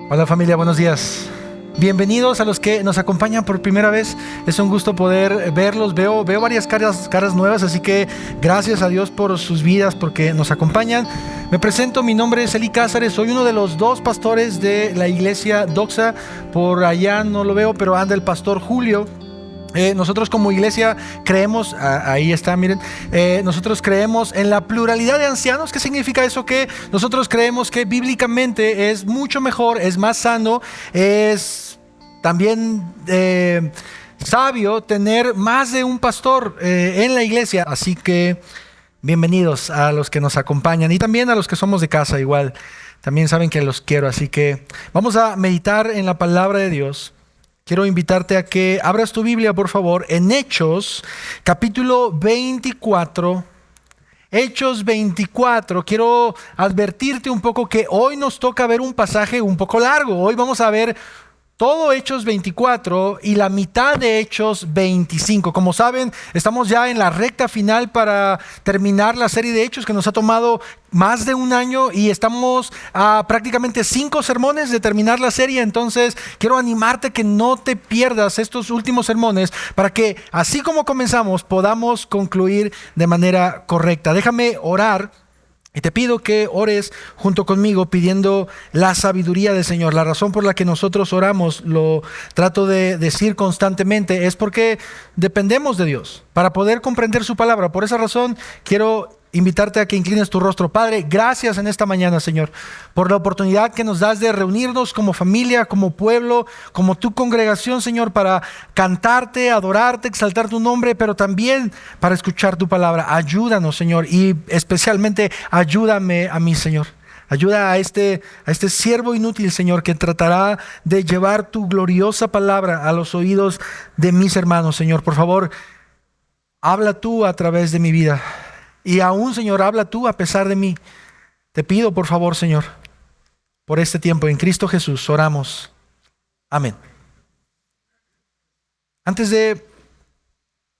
Hola familia, buenos días. Bienvenidos a los que nos acompañan por primera vez. Es un gusto poder verlos. Veo varias caras nuevas, así que gracias a Dios por sus vidas, porque nos acompañan. Me presento, mi nombre es Eli Cázares, soy uno de los dos pastores de la iglesia Doxa. Por allá no lo veo, pero anda el pastor Julio. Nosotros como iglesia creemos, ahí está, miren, nosotros creemos en la pluralidad de ancianos. ¿Qué significa eso? Que nosotros creemos que bíblicamente es mucho mejor, es más sano, es también sabio tener más de un pastor en la iglesia. Así que bienvenidos a los que nos acompañan y también a los que somos de casa igual. También saben que los quiero, así que vamos a meditar en la palabra de Dios. Quiero invitarte a que abras tu Biblia, por favor, en Hechos, capítulo 24. Hechos 24. Quiero advertirte un poco que hoy nos toca ver un pasaje un poco largo. Hoy vamos a ver todo Hechos 24 y la mitad de Hechos 25. Como saben, estamos ya en la recta final para terminar la serie de Hechos que nos ha tomado más de un año y estamos a prácticamente 5 sermones de terminar la serie. Entonces quiero animarte que no te pierdas estos últimos sermones para que así como comenzamos podamos concluir de manera correcta. Déjame orar. Y te pido que ores junto conmigo pidiendo la sabiduría del Señor. La razón por la que nosotros oramos, lo trato de decir constantemente, es porque dependemos de Dios para poder comprender su palabra. Por esa razón quiero invitarte a que inclines tu rostro. Padre, gracias en esta mañana, Señor, por la oportunidad que nos das de reunirnos como familia, como pueblo, como tu congregación, Señor, para cantarte, adorarte, exaltar tu nombre, pero también para escuchar tu palabra. Ayúdanos, Señor, y especialmente ayúdame a mí, Señor. Ayuda a este siervo inútil, Señor, que tratará de llevar tu gloriosa palabra a los oídos de mis hermanos, Señor. Por favor, habla tú a través de mi vida. Y aún, Señor, habla tú a pesar de mí. Te pido, por favor, Señor, por este tiempo. En Cristo Jesús oramos. Amén. Antes de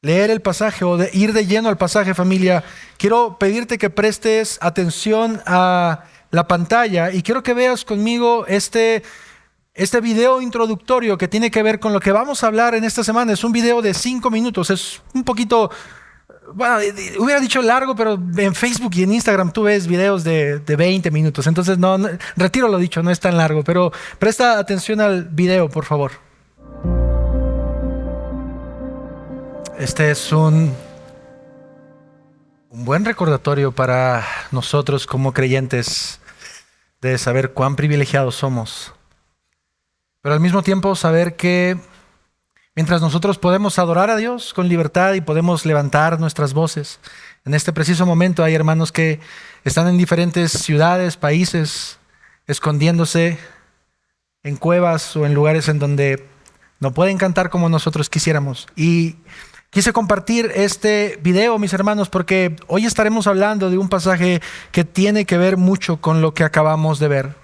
leer el pasaje o de ir de lleno al pasaje, familia, quiero pedirte que prestes atención a la pantalla y quiero que veas conmigo este video introductorio que tiene que ver con lo que vamos a hablar en esta semana. Es un video de 5 minutos. Es un poquito... Bueno, hubiera dicho largo, pero en Facebook y en Instagram tú ves videos de 20 minutos. Entonces no, retiro lo dicho, no es tan largo, pero presta atención al video, por favor. Este es un buen recordatorio para nosotros como creyentes de saber cuán privilegiados somos. Pero al mismo tiempo saber que mientras nosotros podemos adorar a Dios con libertad y podemos levantar nuestras voces, en este preciso momento hay hermanos que están en diferentes ciudades, países, escondiéndose en cuevas o en lugares en donde no pueden cantar como nosotros quisiéramos. Y quise compartir este video, mis hermanos, porque hoy estaremos hablando de un pasaje que tiene que ver mucho con lo que acabamos de ver: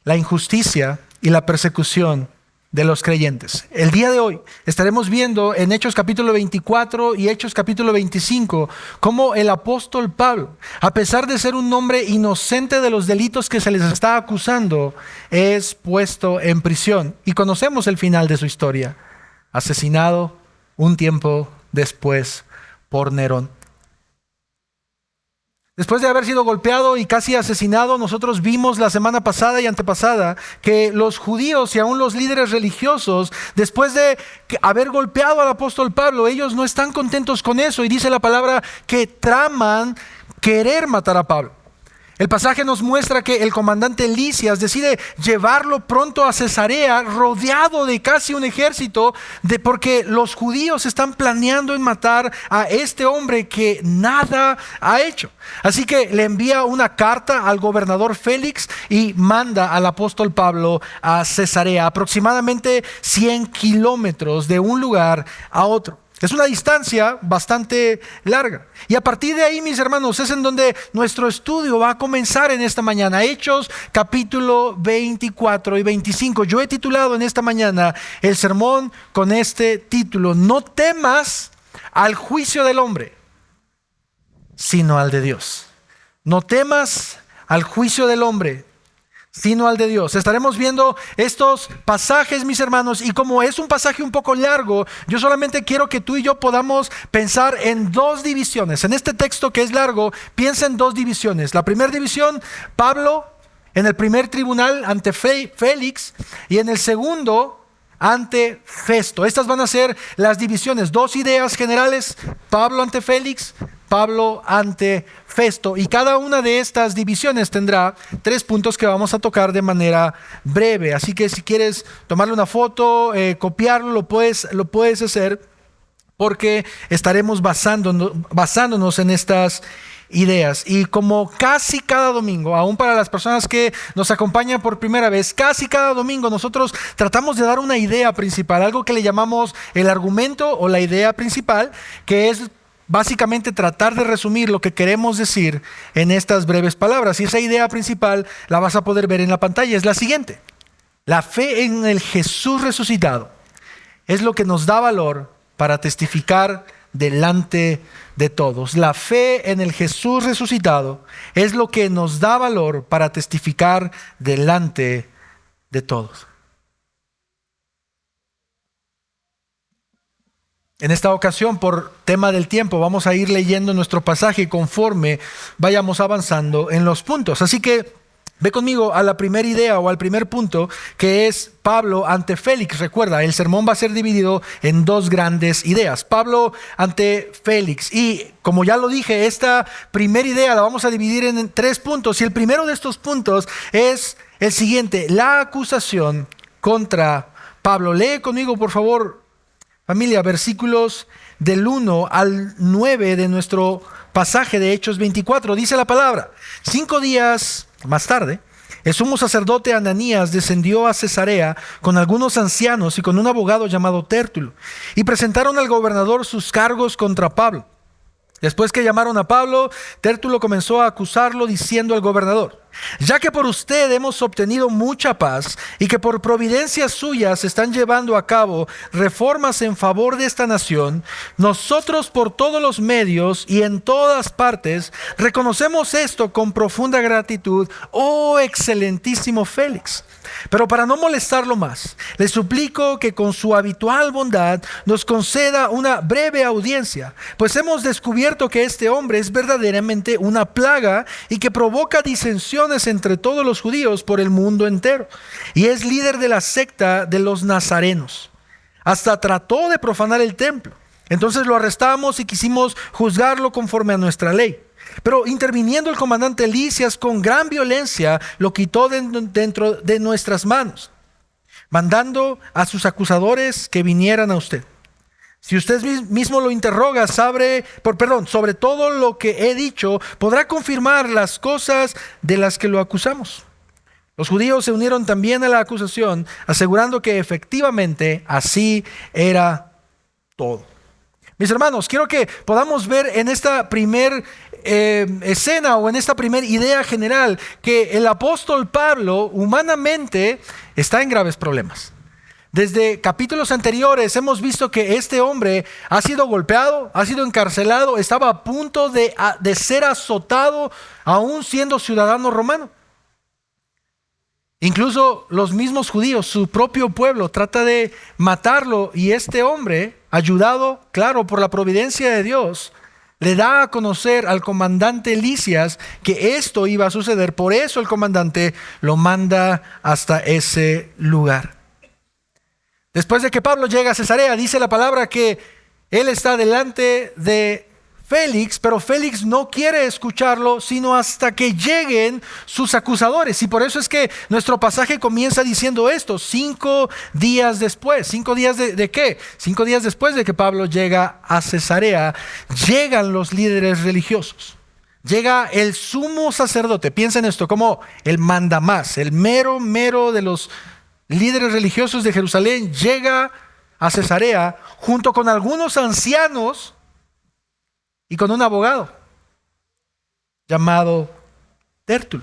la injusticia y la persecución de los creyentes. El día de hoy estaremos viendo en Hechos capítulo 24 y Hechos capítulo 25 cómo el apóstol Pablo, a pesar de ser un hombre inocente de los delitos que se les está acusando, es puesto en prisión. Y conocemos el final de su historia: asesinado un tiempo después por Nerón. Después de haber sido golpeado y casi asesinado, nosotros vimos la semana pasada y antepasada que los judíos y aún los líderes religiosos, después de haber golpeado al apóstol Pablo, ellos no están contentos con eso y dice la palabra que traman querer matar a Pablo. El pasaje nos muestra que el comandante Lisias decide llevarlo pronto a Cesarea, rodeado de casi un ejército, porque los judíos están planeando en matar a este hombre que nada ha hecho. Así que le envía una carta al gobernador Félix y manda al apóstol Pablo a Cesarea, aproximadamente 100 kilómetros de un lugar a otro. Es una distancia bastante larga. Y a partir de ahí, mis hermanos, es en donde nuestro estudio va a comenzar en esta mañana. Hechos capítulo 24 y 25. Yo he titulado en esta mañana el sermón con este título: no temas al juicio del hombre, sino al de Dios. No temas al juicio del hombre, sino al de Dios. Estaremos viendo estos pasajes, mis hermanos, y como es un pasaje un poco largo, yo solamente quiero que tú y yo podamos pensar en dos divisiones. En este texto que es largo, piensa en dos divisiones. La primera división, Pablo en el primer tribunal ante Félix, y en el segundo ante Festo. Estas van a ser las divisiones, dos ideas generales: Pablo ante Félix, Pablo ante Festo, y cada una de estas divisiones tendrá 3 puntos que vamos a tocar de manera breve. Así que si quieres tomarle una foto, copiarlo, lo puedes hacer, porque estaremos basándonos en estas ideas. Y como casi cada domingo, aún para las personas que nos acompañan por primera vez, casi cada domingo nosotros tratamos de dar una idea principal, algo que le llamamos el argumento o la idea principal, que es básicamente tratar de resumir lo que queremos decir en estas breves palabras. Y esa idea principal la vas a poder ver en la pantalla. Es la siguiente: la fe en el Jesús resucitado es lo que nos da valor para testificar delante de todos. La fe en el Jesús resucitado es lo que nos da valor para testificar delante de todos. En esta ocasión, por tema del tiempo, vamos a ir leyendo nuestro pasaje conforme vayamos avanzando en los puntos. Así que ve conmigo a la primera idea o al primer punto, que es Pablo ante Félix. Recuerda, el sermón va a ser dividido en dos grandes ideas. Pablo ante Félix. Y como ya lo dije, esta primera idea la vamos a dividir en 3 puntos. Y el primero de estos puntos es el siguiente: la acusación contra Pablo. Lee conmigo, por favor, familia, versículos del 1 al 9 de nuestro pasaje de Hechos 24. Dice la palabra: 5 días más tarde, el sumo sacerdote Ananías descendió a Cesarea con algunos ancianos y con un abogado llamado Tértulo, y presentaron al gobernador sus cargos contra Pablo. Después que llamaron a Pablo, Tértulo comenzó a acusarlo diciendo al gobernador: ya que por usted hemos obtenido mucha paz y que por providencias suyas se están llevando a cabo reformas en favor de esta nación, nosotros por todos los medios y en todas partes reconocemos esto con profunda gratitud, oh excelentísimo Félix. Pero para no molestarlo más, le suplico que con su habitual bondad nos conceda una breve audiencia, pues hemos descubierto que este hombre es verdaderamente una plaga y que provoca disensiones entre todos los judíos por el mundo entero, y es líder de la secta de los nazarenos. Hasta trató de profanar el templo. Entonces lo arrestamos y quisimos juzgarlo conforme a nuestra ley. Pero interviniendo el comandante Lisias con gran violencia, lo quitó dentro de nuestras manos, mandando a sus acusadores que vinieran a usted. Si usted mismo lo interroga sobre todo lo que he dicho, podrá confirmar las cosas de las que lo acusamos. Los judíos se unieron también a la acusación, asegurando que efectivamente así era todo. Mis hermanos, quiero que podamos ver en esta primer escena o en esta primera idea general que el apóstol Pablo humanamente está en graves problemas. Desde capítulos anteriores hemos visto que este hombre ha sido golpeado, ha sido encarcelado, estaba a punto de ser azotado aún siendo ciudadano romano. Incluso los mismos judíos, su propio pueblo, trata de matarlo, y este hombre, ayudado, claro, por la providencia de Dios, le da a conocer al comandante Lisias que esto iba a suceder. Por eso el comandante lo manda hasta ese lugar. Después de que Pablo llega a Cesarea, dice la palabra que él está delante de Félix, pero Félix no quiere escucharlo sino hasta que lleguen sus acusadores. Y por eso es que nuestro pasaje comienza diciendo esto: 5 días después. ¿5 días de qué? 5 días después de que Pablo llega a Cesarea, llegan los líderes religiosos. Llega el sumo sacerdote. Piensen esto como el mandamás, el mero de los líderes religiosos de Jerusalén. Llega a Cesarea junto con algunos ancianos y con un abogado llamado Tértulo.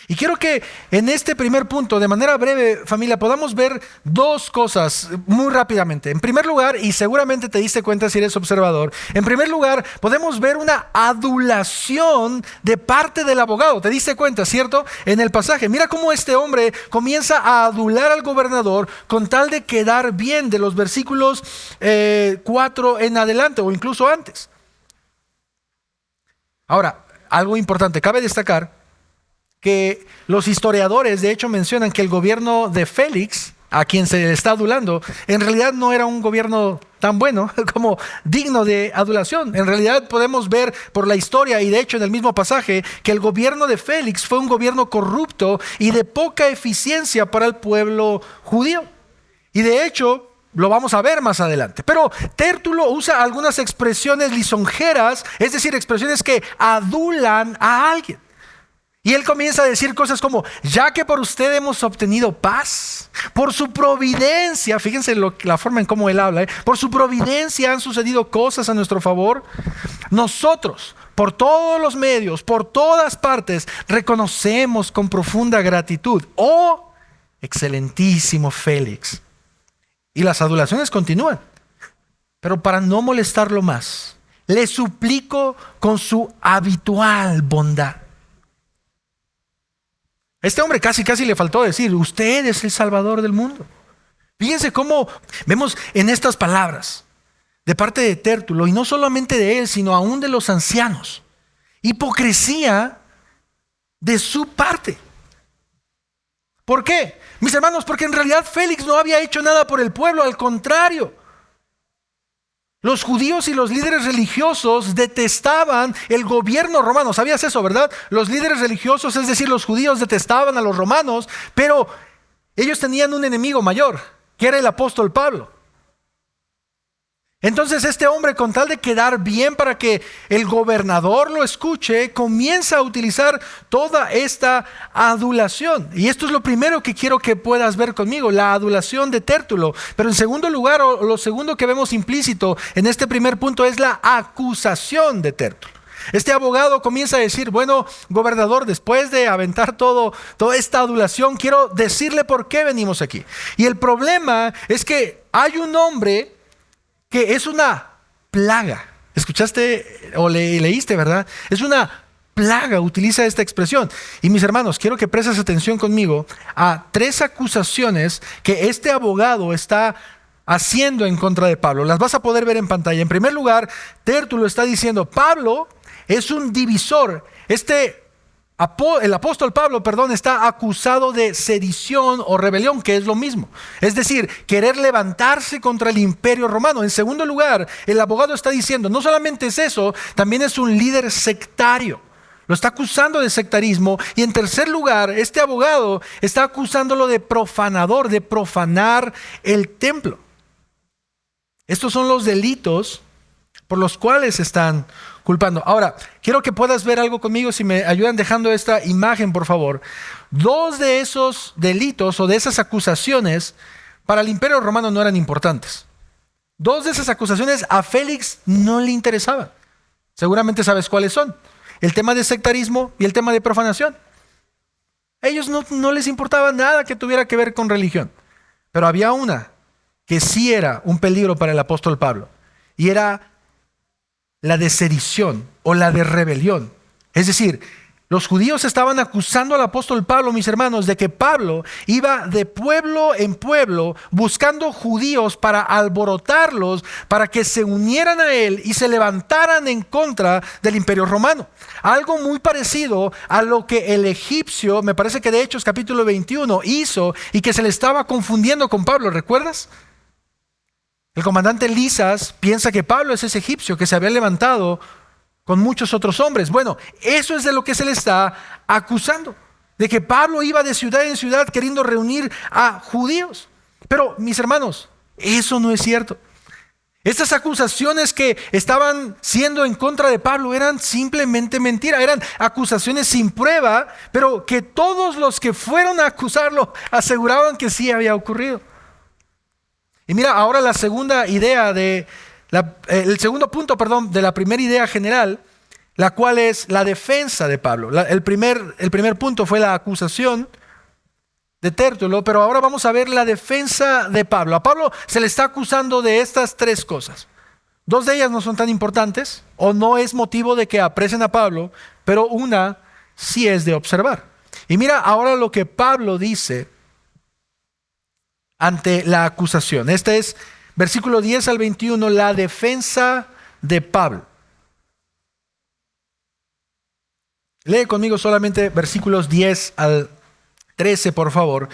Y quiero que en este primer punto, de manera breve, familia, podamos ver dos cosas muy rápidamente. En primer lugar, y seguramente te diste cuenta si eres observador, en primer lugar, podemos ver una adulación de parte del abogado. ¿Te diste cuenta, cierto? En el pasaje. Mira cómo este hombre comienza a adular al gobernador con tal de quedar bien, de los versículos 4 en adelante o incluso antes. Ahora, algo importante, cabe destacar que los historiadores de hecho mencionan que el gobierno de Félix, a quien se le está adulando, en realidad no era un gobierno tan bueno como digno de adulación. En realidad podemos ver por la historia y de hecho en el mismo pasaje que el gobierno de Félix fue un gobierno corrupto y de poca eficiencia para el pueblo judío. Y de hecho lo vamos a ver más adelante. Pero Tértulo usa algunas expresiones lisonjeras, es decir, expresiones que adulan a alguien. Y él comienza a decir cosas como, ya que por usted hemos obtenido paz, por su providencia, fíjense la forma en cómo él habla, por su providencia han sucedido cosas a nuestro favor. Nosotros, por todos los medios, por todas partes, reconocemos con profunda gratitud. Oh, excelentísimo Félix. Y las adulaciones continúan. Pero para no molestarlo más, le suplico con su habitual bondad. Este hombre casi le faltó decir, usted es el Salvador del mundo. Fíjense cómo vemos en estas palabras de parte de Tértulo, y no solamente de él, sino aún de los ancianos, hipocresía de su parte. ¿Por qué? Mis hermanos, porque en realidad Félix no había hecho nada por el pueblo, al contrario. Los judíos y los líderes religiosos detestaban el gobierno romano. ¿Sabías eso, verdad? Los líderes religiosos, es decir, los judíos detestaban a los romanos, pero ellos tenían un enemigo mayor, que era el apóstol Pablo. Entonces este hombre, con tal de quedar bien para que el gobernador lo escuche, comienza a utilizar toda esta adulación. Y esto es lo primero que quiero que puedas ver conmigo, la adulación de Tértulo. Pero en segundo lugar, o lo segundo que vemos implícito en este primer punto es la acusación de Tértulo. Este abogado comienza a decir, bueno, gobernador, después de aventar toda esta adulación, quiero decirle por qué venimos aquí. Y el problema es que hay un hombre que es una plaga. ¿Escuchaste o leíste, verdad? Es una plaga, utiliza esta expresión. Y mis hermanos, quiero que prestes atención conmigo a tres acusaciones que este abogado está haciendo en contra de Pablo. Las vas a poder ver en pantalla. En primer lugar, Tértulo está diciendo, Pablo es un divisor. El apóstol Pablo, está acusado de sedición o rebelión, que es lo mismo. Es decir, querer levantarse contra el imperio romano. En segundo lugar, el abogado está diciendo, no solamente es eso, también es un líder sectario. Lo está acusando de sectarismo. Y en tercer lugar, este abogado está acusándolo de profanador, de profanar el templo. Estos son los delitos por los cuales están culpando. Ahora, quiero que puedas ver algo conmigo, si me ayudan dejando esta imagen, por favor. Dos de esos delitos o de esas acusaciones para el imperio romano no eran importantes. Dos de esas acusaciones a Félix no le interesaban. Seguramente sabes cuáles son. El tema de sectarismo y el tema de profanación. A ellos no les importaba nada que tuviera que ver con religión. Pero había una que sí era un peligro para el apóstol Pablo. Y era la de sedición o la de rebelión. Es decir, los judíos estaban acusando al apóstol Pablo, mis hermanos, de que Pablo iba de pueblo en pueblo buscando judíos para alborotarlos, para que se unieran a él y se levantaran en contra del imperio romano. Algo muy parecido a lo que el egipcio, me parece que de Hechos capítulo 21, hizo y que se le estaba confundiendo con Pablo, ¿recuerdas? El comandante Lisas piensa que Pablo es ese egipcio que se había levantado con muchos otros hombres. Bueno, eso es de lo que se le está acusando, de que Pablo iba de ciudad en ciudad queriendo reunir a judíos. Pero, mis hermanos, eso no es cierto. Estas acusaciones que estaban siendo en contra de Pablo eran simplemente mentira, eran acusaciones sin prueba, pero que todos los que fueron a acusarlo aseguraban que sí había ocurrido. Y mira, ahora la segunda idea el segundo punto, de la primera idea general, la cual es la defensa de Pablo. El primer punto fue la acusación de Tértulo, pero ahora vamos a ver la defensa de Pablo. A Pablo se le está acusando de estas tres cosas. Dos de ellas no son tan importantes o no es motivo de que aprecien a Pablo, pero una sí es de observar. Y mira ahora lo que Pablo dice ante la acusación. Este es versículo 10 al 21, la defensa de Pablo. Lee conmigo solamente versículos 10 al 13, por favor,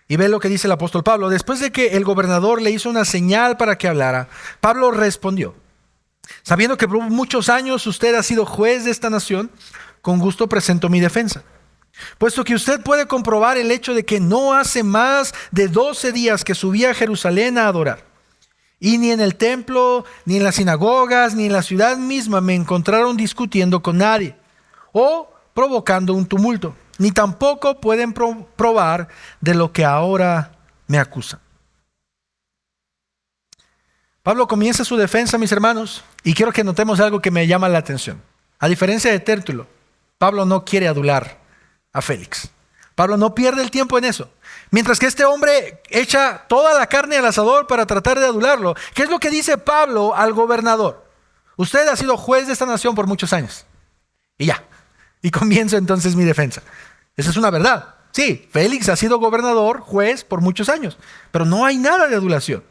y ve lo que dice el apóstol Pablo. Después de que el gobernador le hizo una señal para que hablara, Pablo respondió: sabiendo que por muchos años usted ha sido juez de esta nación, con gusto presento mi defensa. Puesto que usted puede comprobar el hecho de que no hace más de 12 días que subí a Jerusalén a adorar, y ni en el templo, ni en las sinagogas, ni en la ciudad misma me encontraron discutiendo con nadie o provocando un tumulto, ni tampoco pueden probar de lo que ahora me acusan. Pablo comienza su defensa, mis hermanos, y quiero que notemos algo que me llama la atención. A diferencia de Tértulo, Pablo no quiere adular a Félix. Pablo no pierde el tiempo en eso. Mientras que este hombre echa toda la carne al asador para tratar de adularlo, ¿qué es lo que dice Pablo al gobernador? Usted ha sido juez de esta nación por muchos años. Y ya. Y comienzo entonces mi defensa. Esa es una verdad. Sí, Félix ha sido gobernador, juez por muchos años, pero no hay nada de adulación.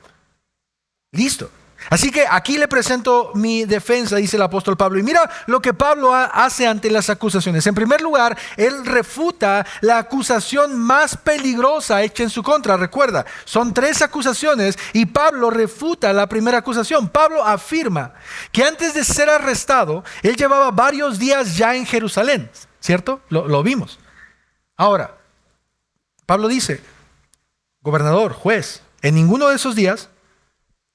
Listo. Así que aquí le presento mi defensa, dice el apóstol Pablo. Y mira lo que Pablo hace ante las acusaciones. En primer lugar, él refuta la acusación más peligrosa hecha en su contra. Recuerda, son 3 acusaciones y Pablo refuta la primera acusación. Pablo afirma que antes de ser arrestado, él llevaba varios días ya en Jerusalén. ¿Cierto? Lo vimos. Ahora, Pablo dice: gobernador, juez, en ninguno de esos días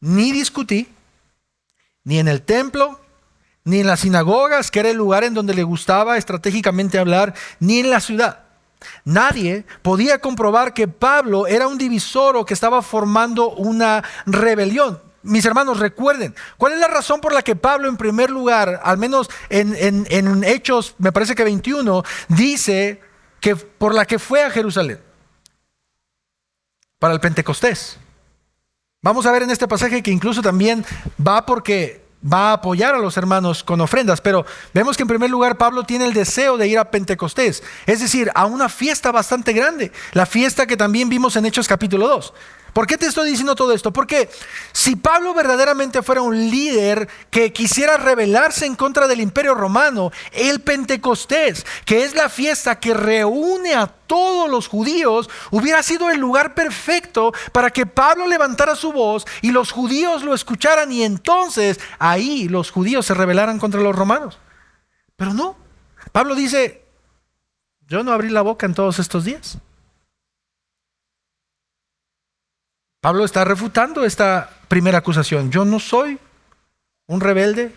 ni discutí, ni en el templo, ni en las sinagogas, que era el lugar en donde le gustaba estratégicamente hablar, ni en la ciudad. Nadie podía comprobar que Pablo era un divisor o que estaba formando una rebelión. Mis hermanos, recuerden, ¿cuál es la razón por la que Pablo, en primer lugar, al menos en Hechos, me parece que 21, dice que por la que fue a Jerusalén? Para el Pentecostés. Vamos a ver en este pasaje que incluso también va porque va a apoyar a los hermanos con ofrendas, pero vemos que en primer lugar Pablo tiene el deseo de ir a Pentecostés, es decir, a una fiesta bastante grande, la fiesta que también vimos en Hechos capítulo 2. ¿Por qué te estoy diciendo todo esto? Porque si Pablo verdaderamente fuera un líder que quisiera rebelarse en contra del Imperio Romano, el Pentecostés, que es la fiesta que reúne a todos los judíos, hubiera sido el lugar perfecto para que Pablo levantara su voz y los judíos lo escucharan, y entonces ahí los judíos se rebelaran contra los romanos. Pero no, Pablo dice: yo no abrí la boca en todos estos días. Pablo está refutando esta primera acusación. Yo no soy un rebelde.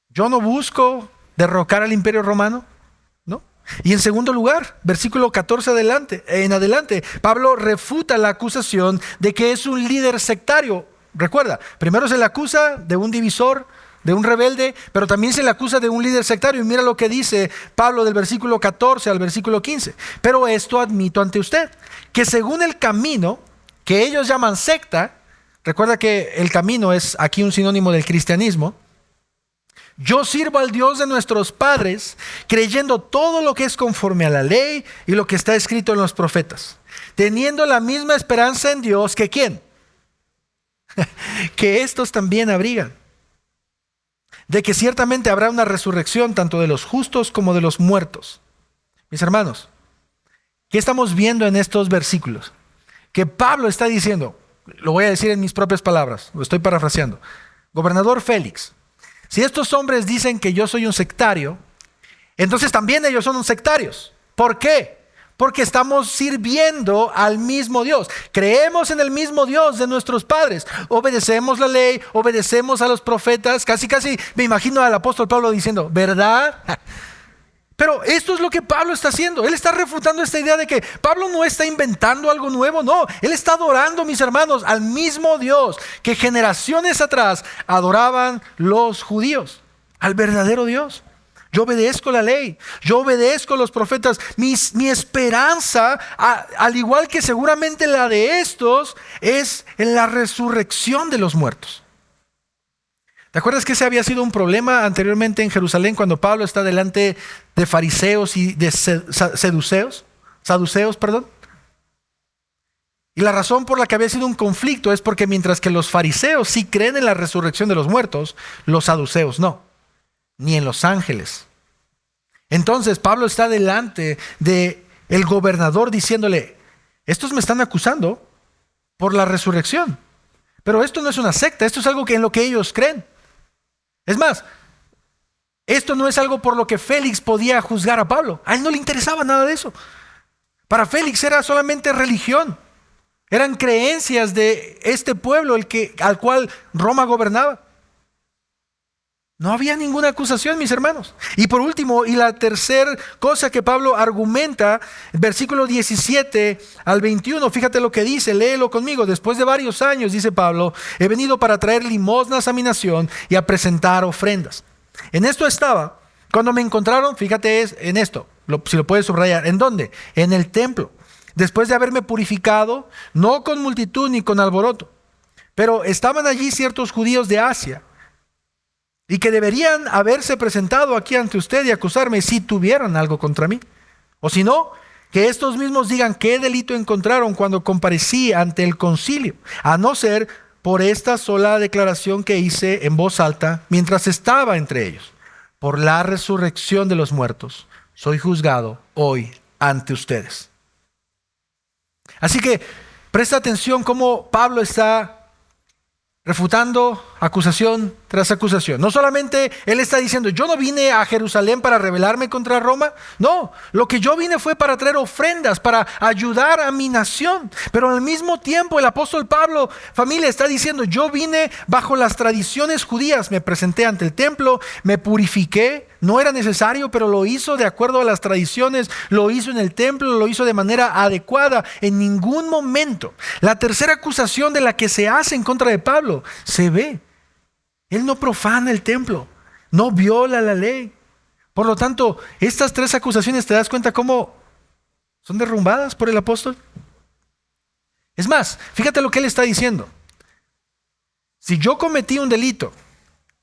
Yo no busco derrocar al Imperio Romano, ¿no? Y en segundo lugar, versículo 14 en adelante, Pablo refuta la acusación de que es un líder sectario. Recuerda, primero se le acusa de un divisor, de un rebelde, pero también se le acusa de un líder sectario. Y mira lo que dice Pablo del versículo 14 al versículo 15. Pero esto admito ante usted, que según el camino que ellos llaman secta, recuerda que el camino es aquí un sinónimo del cristianismo, yo sirvo al Dios de nuestros padres, creyendo todo lo que es conforme a la ley y lo que está escrito en los profetas, teniendo la misma esperanza en Dios que ¿quién? Que estos también abrigan, de que ciertamente habrá una resurrección tanto de los justos como de los muertos. Mis hermanos, ¿qué estamos viendo en estos versículos? Que Pablo está diciendo, lo voy a decir en mis propias palabras, lo estoy parafraseando: gobernador Félix, si estos hombres dicen que yo soy un sectario, entonces también ellos son sectarios. ¿Por qué? Porque estamos sirviendo al mismo Dios. Creemos en el mismo Dios de nuestros padres. Obedecemos la ley, obedecemos a los profetas. Casi me imagino al apóstol Pablo diciendo, ¿verdad? Pero esto es lo que Pablo está haciendo. Él está refutando esta idea de que Pablo no está inventando algo nuevo. No, él está adorando, mis hermanos, al mismo Dios que generaciones atrás adoraban los judíos, al verdadero Dios. Yo obedezco la ley, yo obedezco los profetas. Mi esperanza, al igual que seguramente la de estos, es en la resurrección de los muertos. ¿Te acuerdas que ese había sido un problema anteriormente en Jerusalén cuando Pablo está delante de fariseos y de saduceos? Y la razón por la que había sido un conflicto es porque mientras que los fariseos sí creen en la resurrección de los muertos, los saduceos no, ni en los ángeles. Entonces Pablo está delante del gobernador diciéndole, estos me están acusando por la resurrección, pero esto no es una secta, esto es algo en lo que ellos creen. Es más, esto no es algo por lo que Félix podía juzgar a Pablo. A él no le interesaba nada de eso. Para Félix era solamente religión. Eran creencias de este pueblo al cual Roma gobernaba. No había ninguna acusación, mis hermanos. Y por último, y la tercera cosa que Pablo argumenta, versículo 17 al 21, fíjate lo que dice, léelo conmigo. Después de varios años, dice Pablo, he venido para traer limosnas a mi nación y a presentar ofrendas. En esto estaba, cuando me encontraron, fíjate en esto, si lo puedes subrayar. ¿En dónde? En el templo. Después de haberme purificado, no con multitud ni con alboroto, pero estaban allí ciertos judíos de Asia, y que deberían haberse presentado aquí ante usted y acusarme si tuvieran algo contra mí. O si no, que estos mismos digan qué delito encontraron cuando comparecí ante el concilio, a no ser por esta sola declaración que hice en voz alta mientras estaba entre ellos. Por la resurrección de los muertos, soy juzgado hoy ante ustedes. Así que presta atención cómo Pablo está refutando acusación tras acusación. No solamente él está diciendo, yo no vine a Jerusalén para rebelarme contra Roma. No, lo que yo vine fue para traer ofrendas, para ayudar a mi nación. Pero al mismo tiempo el apóstol Pablo, familia, está diciendo, yo vine bajo las tradiciones judías. Me presenté ante el templo, me purifiqué. No era necesario, pero lo hizo de acuerdo a las tradiciones, lo hizo en el templo, lo hizo de manera adecuada. En ningún momento la tercera acusación de la que se hace en contra de Pablo se ve. Él no profana el templo, no viola la ley. Por lo tanto, estas tres acusaciones, ¿te das cuenta cómo son derrumbadas por el apóstol? Es más, fíjate lo que él está diciendo. Si yo cometí un delito,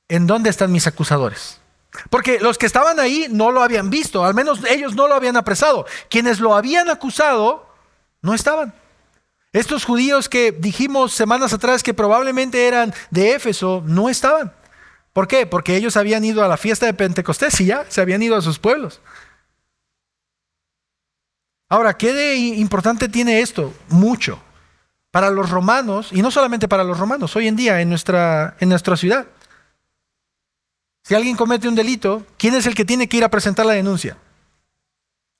¿en dónde están mis acusadores? Porque los que estaban ahí no lo habían visto, al menos ellos no lo habían apresado. Quienes lo habían acusado no estaban. Estos judíos que dijimos semanas atrás que probablemente eran de Éfeso, no estaban. ¿Por qué? Porque ellos habían ido a la fiesta de Pentecostés y ya se habían ido a sus pueblos. Ahora, ¿qué de importante tiene esto? Mucho. Para los romanos, y no solamente para los romanos, hoy en día en nuestra ciudad. Si alguien comete un delito, ¿quién es el que tiene que ir a presentar la denuncia?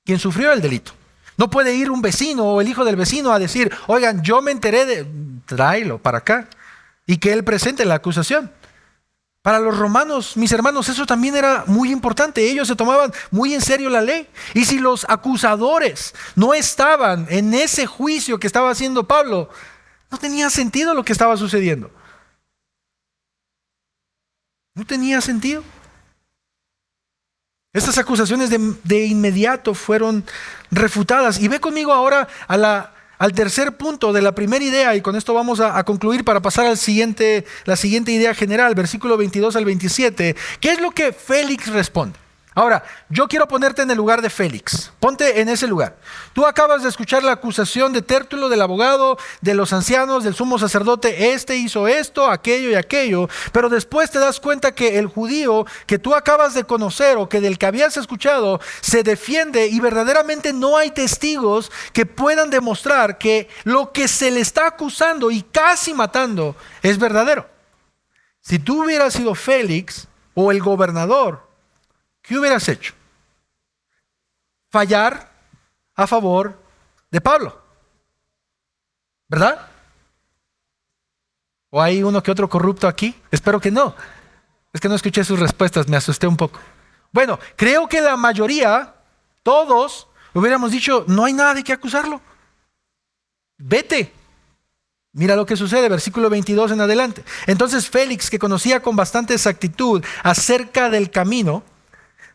Quien sufrió el delito. No puede ir un vecino o el hijo del vecino a decir, oigan, yo me enteré de... Tráelo para acá. Y que él presente la acusación. Para los romanos, mis hermanos, eso también era muy importante. Ellos se tomaban muy en serio la ley. Y si los acusadores no estaban en ese juicio que estaba haciendo Pablo, no tenía sentido lo que estaba sucediendo. No tenía sentido. Estas acusaciones de inmediato fueron refutadas. Y ve conmigo ahora al tercer punto de la primera idea, y con esto vamos a concluir para pasar la siguiente idea general, versículo 22 al 27. ¿Qué es lo que Félix responde? Ahora, yo quiero ponerte en el lugar de Félix. Ponte en ese lugar. Tú acabas de escuchar la acusación de Tértulo, del abogado, de los ancianos, del sumo sacerdote. Este hizo esto, aquello y aquello. Pero después te das cuenta que el judío que tú acabas de conocer o que del que habías escuchado se defiende y verdaderamente no hay testigos que puedan demostrar que lo que se le está acusando y casi matando es verdadero. Si tú hubieras sido Félix o el gobernador, ¿qué hubieras hecho? Fallar a favor de Pablo, ¿verdad? ¿O hay uno que otro corrupto aquí? Espero que no. Es que no escuché sus respuestas, me asusté un poco. Bueno, creo que la mayoría, todos, hubiéramos dicho, no hay nada de qué acusarlo. Vete. Mira lo que sucede, versículo 22 en adelante. Entonces Félix, que conocía con bastante exactitud acerca del camino,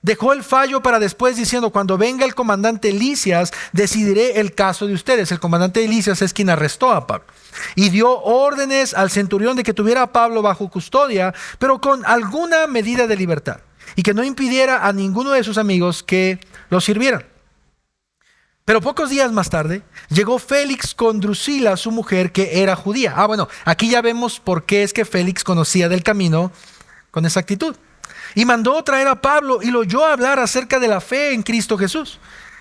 dejó el fallo para después diciendo: cuando venga el comandante Lisias, decidiré el caso de ustedes. El comandante Lisias es quien arrestó a Pablo y dio órdenes al centurión de que tuviera a Pablo bajo custodia, pero con alguna medida de libertad, y que no impidiera a ninguno de sus amigos que lo sirvieran. Pero pocos días más tarde llegó Félix con Drusila, su mujer, que era judía. Bueno, aquí ya vemos por qué es que Félix conocía del camino con exactitud. Y mandó traer a Pablo y lo oyó hablar acerca de la fe en Cristo Jesús.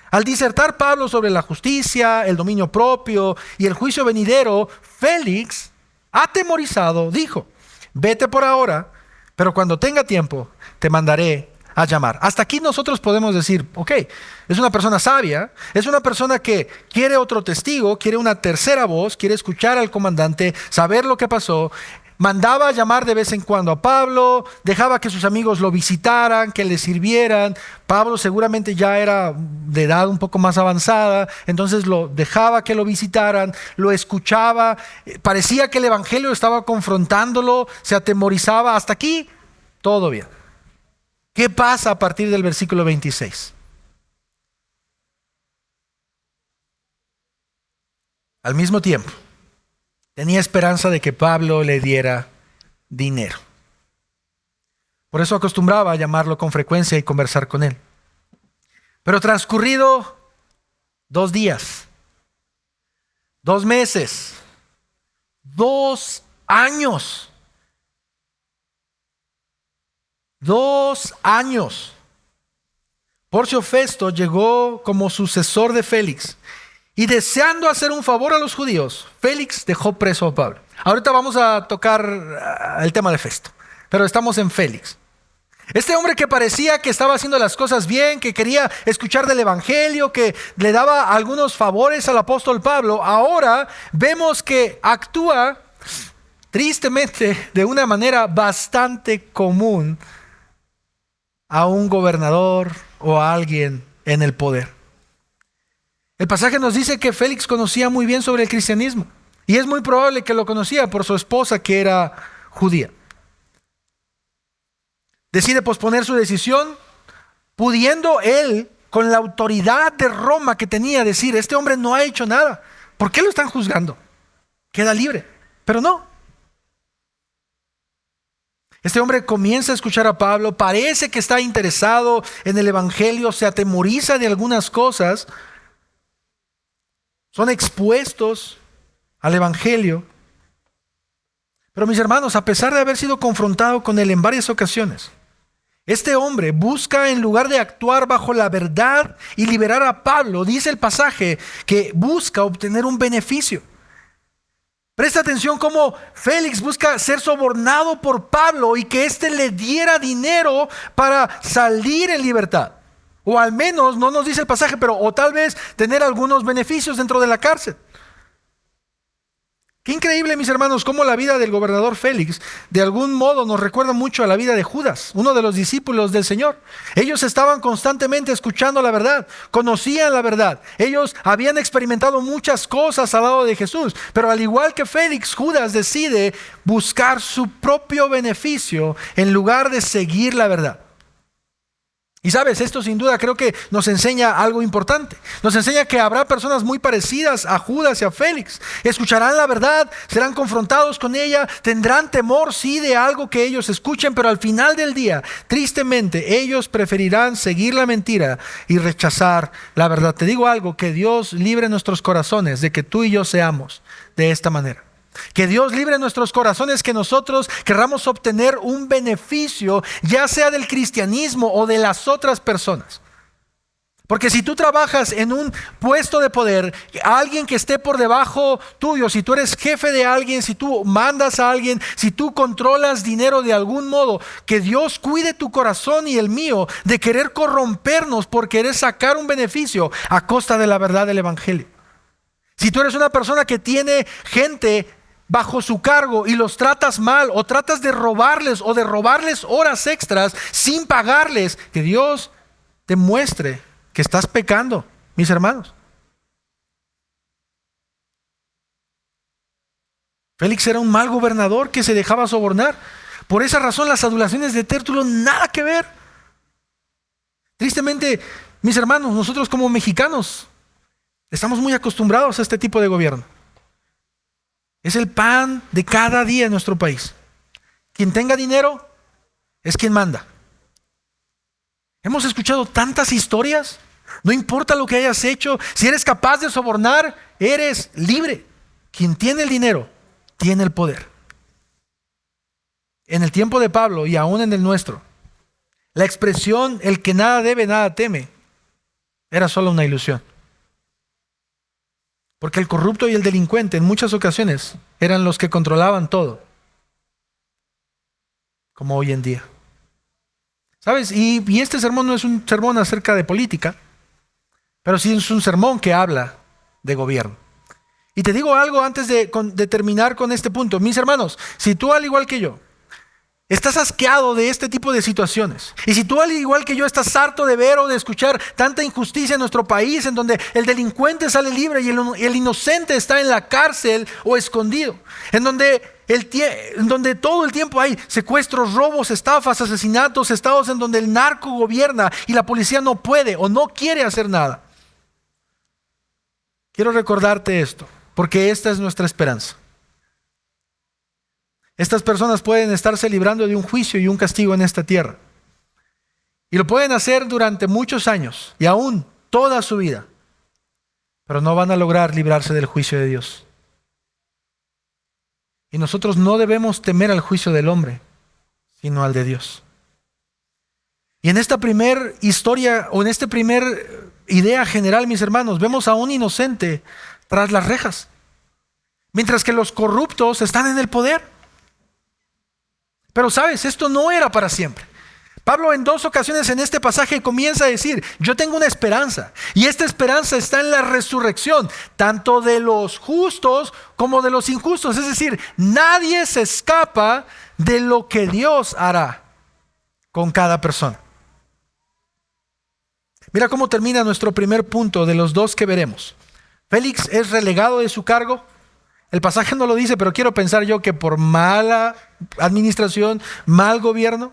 Al disertar Pablo sobre la justicia, el dominio propio y el juicio venidero, Félix, atemorizado, dijo: vete por ahora, pero cuando tenga tiempo te mandaré a llamar. Hasta aquí nosotros podemos decir: ok, es una persona sabia, es una persona que quiere otro testigo, quiere una tercera voz, quiere escuchar al comandante, saber lo que pasó. Mandaba a llamar de vez en cuando a Pablo, dejaba que sus amigos lo visitaran, que le sirvieran. Pablo seguramente ya era de edad un poco más avanzada, entonces lo dejaba que lo visitaran, lo escuchaba. Parecía que el evangelio estaba confrontándolo, se atemorizaba. Hasta aquí, todo bien. ¿Qué pasa a partir del versículo 26? Al mismo tiempo, tenía esperanza de que Pablo le diera dinero. Por eso acostumbraba a llamarlo con frecuencia y conversar con él. Pero transcurrido 2 días, 2 meses, 2 años, 2 años, Porcio Festo llegó como sucesor de Félix. Y deseando hacer un favor a los judíos, Félix dejó preso a Pablo. Ahorita vamos a tocar el tema de Festo, pero estamos en Félix. Este hombre que parecía que estaba haciendo las cosas bien, que quería escuchar del evangelio, que le daba algunos favores al apóstol Pablo, ahora vemos que actúa tristemente de una manera bastante común a un gobernador o a alguien en el poder. El pasaje nos dice que Félix conocía muy bien sobre el cristianismo, y es muy probable que lo conocía por su esposa, que era judía. Decide posponer su decisión, pudiendo él, con la autoridad de Roma que tenía, decir: este hombre no ha hecho nada, ¿por qué lo están juzgando? Queda libre. Pero no. Este hombre comienza a escuchar a Pablo, parece que está interesado en el evangelio, se atemoriza de algunas cosas, son expuestos al evangelio. Pero mis hermanos, a pesar de haber sido confrontado con él en varias ocasiones, este hombre busca, en lugar de actuar bajo la verdad y liberar a Pablo, dice el pasaje, que busca obtener un beneficio. Presta atención cómo Félix busca ser sobornado por Pablo y que éste le diera dinero para salir en libertad. O al menos, no nos dice el pasaje, pero o tal vez tener algunos beneficios dentro de la cárcel. Qué increíble, mis hermanos, cómo la vida del gobernador Félix de algún modo nos recuerda mucho a la vida de Judas, uno de los discípulos del Señor. Ellos estaban constantemente escuchando la verdad, conocían la verdad. Ellos habían experimentado muchas cosas al lado de Jesús, pero al igual que Félix, Judas decide buscar su propio beneficio en lugar de seguir la verdad. Y sabes, esto sin duda creo que nos enseña algo importante. Nos enseña que habrá personas muy parecidas a Judas y a Félix. Escucharán la verdad, serán confrontados con ella, tendrán temor, sí, de algo que ellos escuchen, pero al final del día, tristemente, ellos preferirán seguir la mentira y rechazar la verdad. Te digo algo, que Dios libre nuestros corazones de que tú y yo seamos de esta manera. Que Dios libre nuestros corazones, que nosotros querramos obtener un beneficio, ya sea del cristianismo o de las otras personas. Porque si tú trabajas en un puesto de poder, alguien que esté por debajo tuyo, si tú eres jefe de alguien, si tú mandas a alguien, si tú controlas dinero de algún modo, que Dios cuide tu corazón y el mío de querer corrompernos por querer sacar un beneficio a costa de la verdad del evangelio. Si tú eres una persona que tiene gente bajo su cargo y los tratas mal, o tratas de robarles horas extras sin pagarles, que Dios te muestre que estás pecando, mis hermanos. Félix era un mal gobernador que se dejaba sobornar. Por esa razón las adulaciones de Tértulo nada que ver. Tristemente, mis hermanos, nosotros como mexicanos estamos muy acostumbrados a este tipo de gobierno. Es el pan de cada día en nuestro país. Quien tenga dinero es quien manda. Hemos escuchado tantas historias. No importa lo que hayas hecho, si eres capaz de sobornar, eres libre. Quien tiene el dinero, tiene el poder. En el tiempo de Pablo y aún en el nuestro, la expresión el que nada debe, nada teme, era solo una ilusión. Porque el corrupto y el delincuente en muchas ocasiones eran los que controlaban todo, como hoy en día. ¿Sabes? Y este sermón no es un sermón acerca de política, pero sí es un sermón que habla de gobierno. Y te digo algo antes de terminar con este punto. Mis hermanos, si tú al igual que yo estás asqueado de este tipo de situaciones, y si tú al igual que yo estás harto de ver o de escuchar tanta injusticia en nuestro país, en donde el delincuente sale libre y el inocente está en la cárcel o escondido, en donde todo el tiempo hay secuestros, robos, estafas, asesinatos, estados en donde el narco gobierna y la policía no puede o no quiere hacer nada. Quiero recordarte esto, porque esta es nuestra esperanza. Estas personas pueden estarse librando de un juicio y un castigo en esta tierra. Y lo pueden hacer durante muchos años y aún toda su vida. Pero no van a lograr librarse del juicio de Dios. Y nosotros no debemos temer al juicio del hombre, sino al de Dios. Y en esta primer historia, o en esta primer idea general, mis hermanos, vemos a un inocente tras las rejas, mientras que los corruptos están en el poder. Pero sabes, esto no era para siempre. Pablo en 2 ocasiones en este pasaje comienza a decir, yo tengo una esperanza, y esta esperanza está en la resurrección, tanto de los justos como de los injustos. Es decir, nadie se escapa de lo que Dios hará con cada persona. Mira cómo termina nuestro primer punto de los dos que veremos. Félix es relegado de su cargo. El pasaje no lo dice, pero quiero pensar yo que por mala administración, mal gobierno.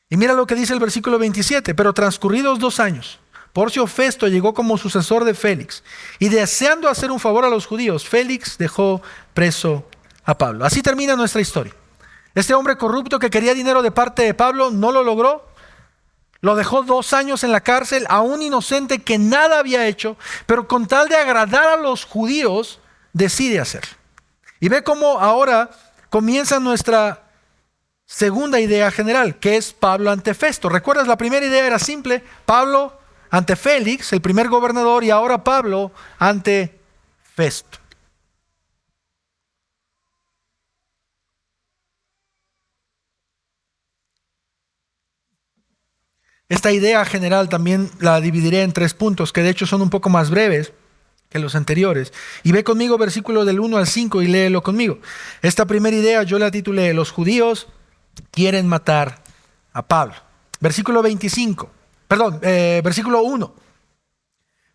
Y mira lo que dice el versículo 27. Pero transcurridos 2 años, Porcio Festo llegó como sucesor de Félix. Y deseando hacer un favor a los judíos, Félix dejó preso a Pablo. Así termina nuestra historia. Este hombre corrupto que quería dinero de parte de Pablo no lo logró. Lo dejó 2 años en la cárcel, a un inocente que nada había hecho, pero con tal de agradar a los judíos, decide hacerlo. Y ve cómo ahora comienza nuestra segunda idea general, que es Pablo ante Festo. ¿Recuerdas? La primera idea era simple: Pablo ante Félix, el primer gobernador, y ahora Pablo ante Festo. Esta idea general también la dividiré en 3 puntos, que de hecho son un poco más breves que los anteriores. Y ve conmigo versículo del 1 al 5 y léelo conmigo. Esta primera idea yo la titulé: los judíos quieren matar a Pablo. Versículo 1.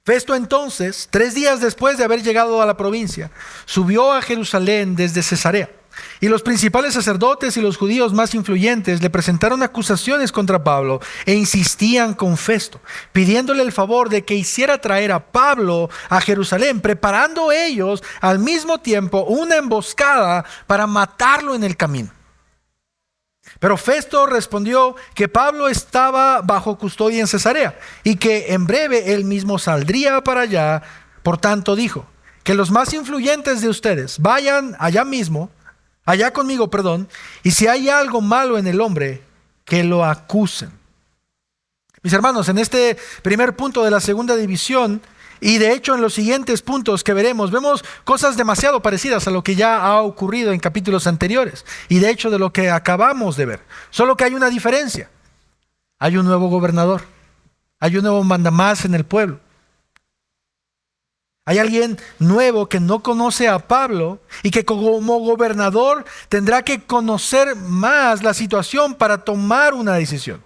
Festo entonces, 3 días después de haber llegado a la provincia, subió a Jerusalén desde Cesarea. Y los principales sacerdotes y los judíos más influyentes le presentaron acusaciones contra Pablo e insistían con Festo, pidiéndole el favor de que hiciera traer a Pablo a Jerusalén, preparando ellos al mismo tiempo una emboscada para matarlo en el camino. Pero Festo respondió que Pablo estaba bajo custodia en Cesarea y que en breve él mismo saldría para allá. Por tanto dijo, que los más influyentes de ustedes vayan allá conmigo, y si hay algo malo en el hombre, que lo acusen. Mis hermanos, en este primer punto de la segunda división, y de hecho en los siguientes puntos que veremos, vemos cosas demasiado parecidas a lo que ya ha ocurrido en capítulos anteriores, y de hecho de lo que acabamos de ver. Solo que hay una diferencia. Hay un nuevo gobernador, hay un nuevo mandamás en el pueblo. Hay alguien nuevo que no conoce a Pablo y que como gobernador tendrá que conocer más la situación para tomar una decisión.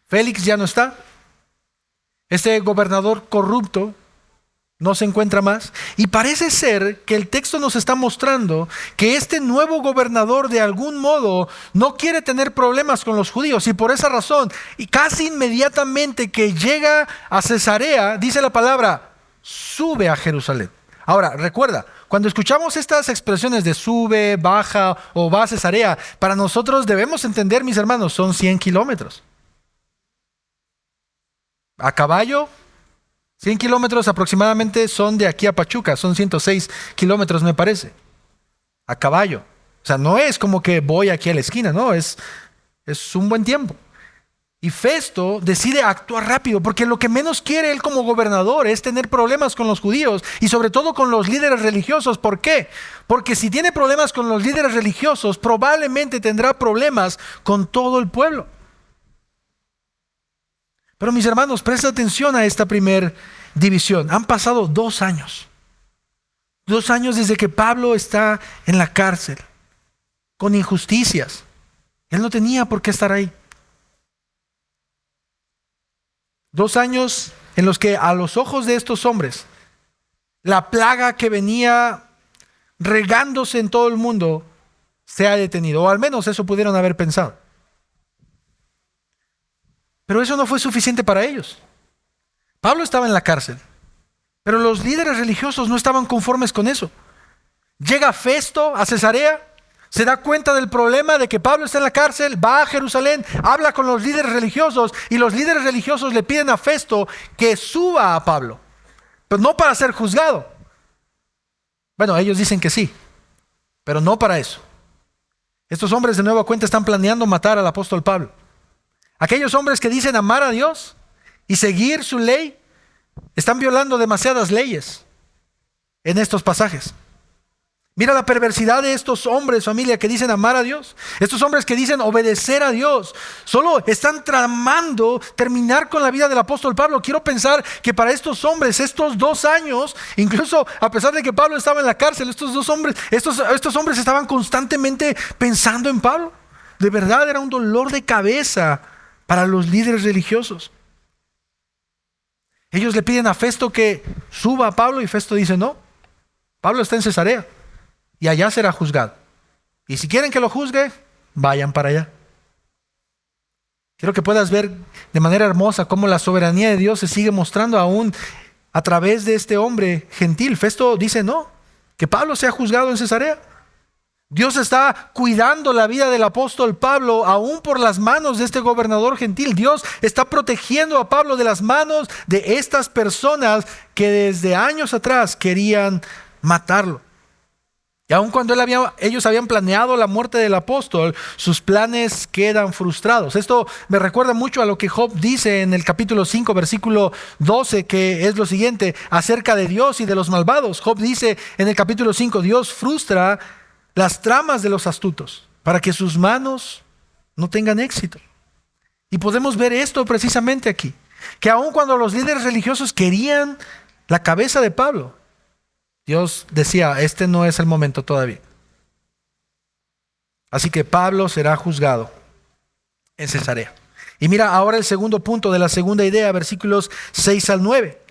Félix ya no está. Este gobernador corrupto No se encuentra más. Y parece ser que el texto nos está mostrando que este nuevo gobernador de algún modo no quiere tener problemas con los judíos. Y por esa razón, y casi inmediatamente que llega a Cesarea, dice la palabra, sube a Jerusalén. Ahora, recuerda, cuando escuchamos estas expresiones de sube, baja o va a Cesarea, para nosotros debemos entender, mis hermanos, son 100 kilómetros. A caballo, 100 kilómetros aproximadamente son de aquí a Pachuca, son 106 kilómetros me parece, a caballo. O sea, no es como que voy aquí a la esquina, no, es un buen tiempo. Y Festo decide actuar rápido, porque lo que menos quiere él como gobernador es tener problemas con los judíos y sobre todo con los líderes religiosos. ¿Por qué? Porque si tiene problemas con los líderes religiosos, probablemente tendrá problemas con todo el pueblo. Pero mis hermanos, presta atención a esta primer división. Han pasado 2 años. 2 años desde que Pablo está en la cárcel, con injusticias. Él no tenía por qué estar ahí. 2 años en los que a los ojos de estos hombres, la plaga que venía regándose en todo el mundo se ha detenido. O al menos eso pudieron haber pensado. Pero eso no fue suficiente para ellos. Pablo estaba en la cárcel, pero los líderes religiosos no estaban conformes con eso. Llega Festo a Cesarea, se da cuenta del problema de que Pablo está en la cárcel, va a Jerusalén, habla con los líderes religiosos y los líderes religiosos le piden a Festo que suba a Pablo, pero no para ser juzgado. Bueno, ellos dicen que sí, pero no para eso. Estos hombres de nueva cuenta están planeando matar al apóstol Pablo. Aquellos hombres que dicen amar a Dios y seguir su ley, están violando demasiadas leyes en estos pasajes. Mira la perversidad de estos hombres, familia, que dicen amar a Dios. Estos hombres que dicen obedecer a Dios. Solo están tramando terminar con la vida del apóstol Pablo. Quiero pensar que para estos hombres, estos 2 años, incluso a pesar de que Pablo estaba en la cárcel, estos hombres estaban constantemente pensando en Pablo. De verdad era un dolor de cabeza para los líderes religiosos. Ellos le piden a Festo que suba a Pablo y Festo dice no. Pablo está en Cesarea y allá será juzgado. Y si quieren que lo juzgue, vayan para allá. Quiero que puedas ver de manera hermosa cómo la soberanía de Dios se sigue mostrando aún a través de este hombre gentil. Festo dice no, que Pablo sea juzgado en Cesarea. Dios está cuidando la vida del apóstol Pablo aún por las manos de este gobernador gentil. Dios está protegiendo a Pablo de las manos de estas personas que desde años atrás querían matarlo. Y aun cuando ellos habían planeado la muerte del apóstol, sus planes quedan frustrados. Esto me recuerda mucho a lo que Job dice en el capítulo 5, versículo 12, que es lo siguiente, acerca de Dios y de los malvados. Job dice en el capítulo 5, Dios frustra las tramas de los astutos para que sus manos no tengan éxito. Y podemos ver esto precisamente aquí, que aun cuando los líderes religiosos querían la cabeza de Pablo, Dios decía, este no es el momento todavía. Así que Pablo será juzgado en Cesarea. Y mira ahora el segundo punto de la segunda idea, versículos 6 al 9.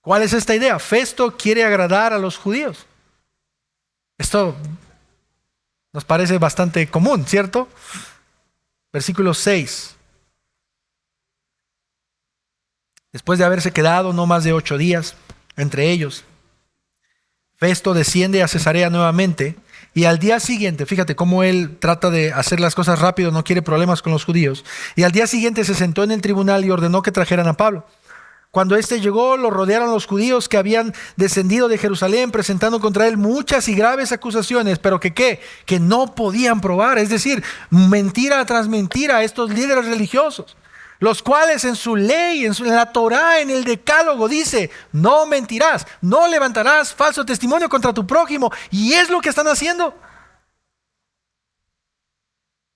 ¿Cuál es esta idea? Festo quiere agradar a los judíos. Esto nos parece bastante común, ¿cierto? Versículo 6. Después de haberse quedado no más de 8 días entre ellos, Festo desciende a Cesarea nuevamente y al día siguiente, fíjate cómo él trata de hacer las cosas rápido, no quiere problemas con los judíos. Y al día siguiente se sentó en el tribunal y ordenó que trajeran a Pablo. Cuando éste llegó, lo rodearon los judíos que habían descendido de Jerusalén, presentando contra él muchas y graves acusaciones, pero que no podían probar. Es decir, mentira tras mentira a estos líderes religiosos, los cuales en su ley, en la Torá, en el Decálogo, dice, no mentirás, no levantarás falso testimonio contra tu prójimo. Y es lo que están haciendo.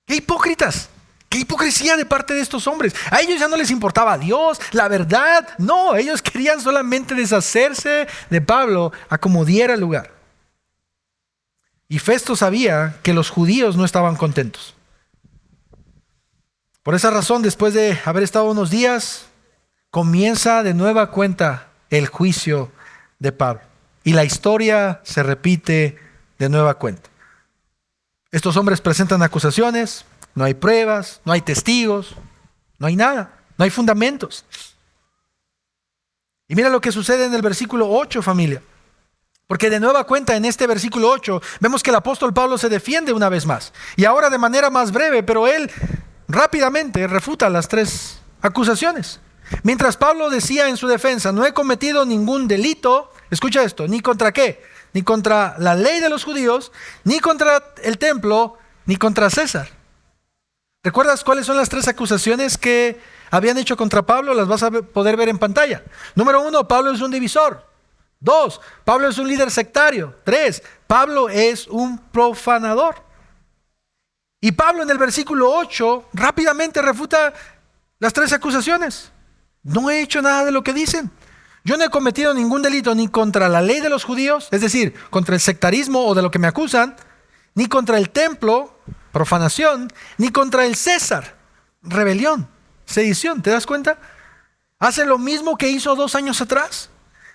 ¡Qué hipócritas! ¡Qué hipocresía de parte de estos hombres! A ellos ya no les importaba Dios, la verdad. No, ellos querían solamente deshacerse de Pablo a como diera lugar. Y Festo sabía que los judíos no estaban contentos. Por esa razón, después de haber estado unos días, comienza de nueva cuenta el juicio de Pablo. Y la historia se repite de nueva cuenta. Estos hombres presentan acusaciones, no hay pruebas, no hay testigos, no hay nada, no hay fundamentos. Y mira lo que sucede en el versículo 8, familia. Porque de nueva cuenta en este versículo 8 vemos que el apóstol Pablo se defiende una vez más. Y ahora de manera más breve, pero él rápidamente refuta las 3 acusaciones. Mientras Pablo decía en su defensa, no he cometido ningún delito, escucha esto, ni contra qué, ni contra la ley de los judíos, ni contra el templo, ni contra César. ¿Recuerdas cuáles son las 3 acusaciones que habían hecho contra Pablo? Las vas a poder ver en pantalla. Número 1, Pablo es un divisor. 2, Pablo es un líder sectario. 3, Pablo es un profanador. Y Pablo en el versículo 8 rápidamente refuta las 3 acusaciones. No he hecho nada de lo que dicen. Yo no he cometido ningún delito ni contra la ley de los judíos, es decir, contra el sectarismo o de lo que me acusan, ni contra el templo, profanación, ni contra el César, rebelión, sedición. ¿Te das cuenta? Hace lo mismo que hizo 2 años atrás.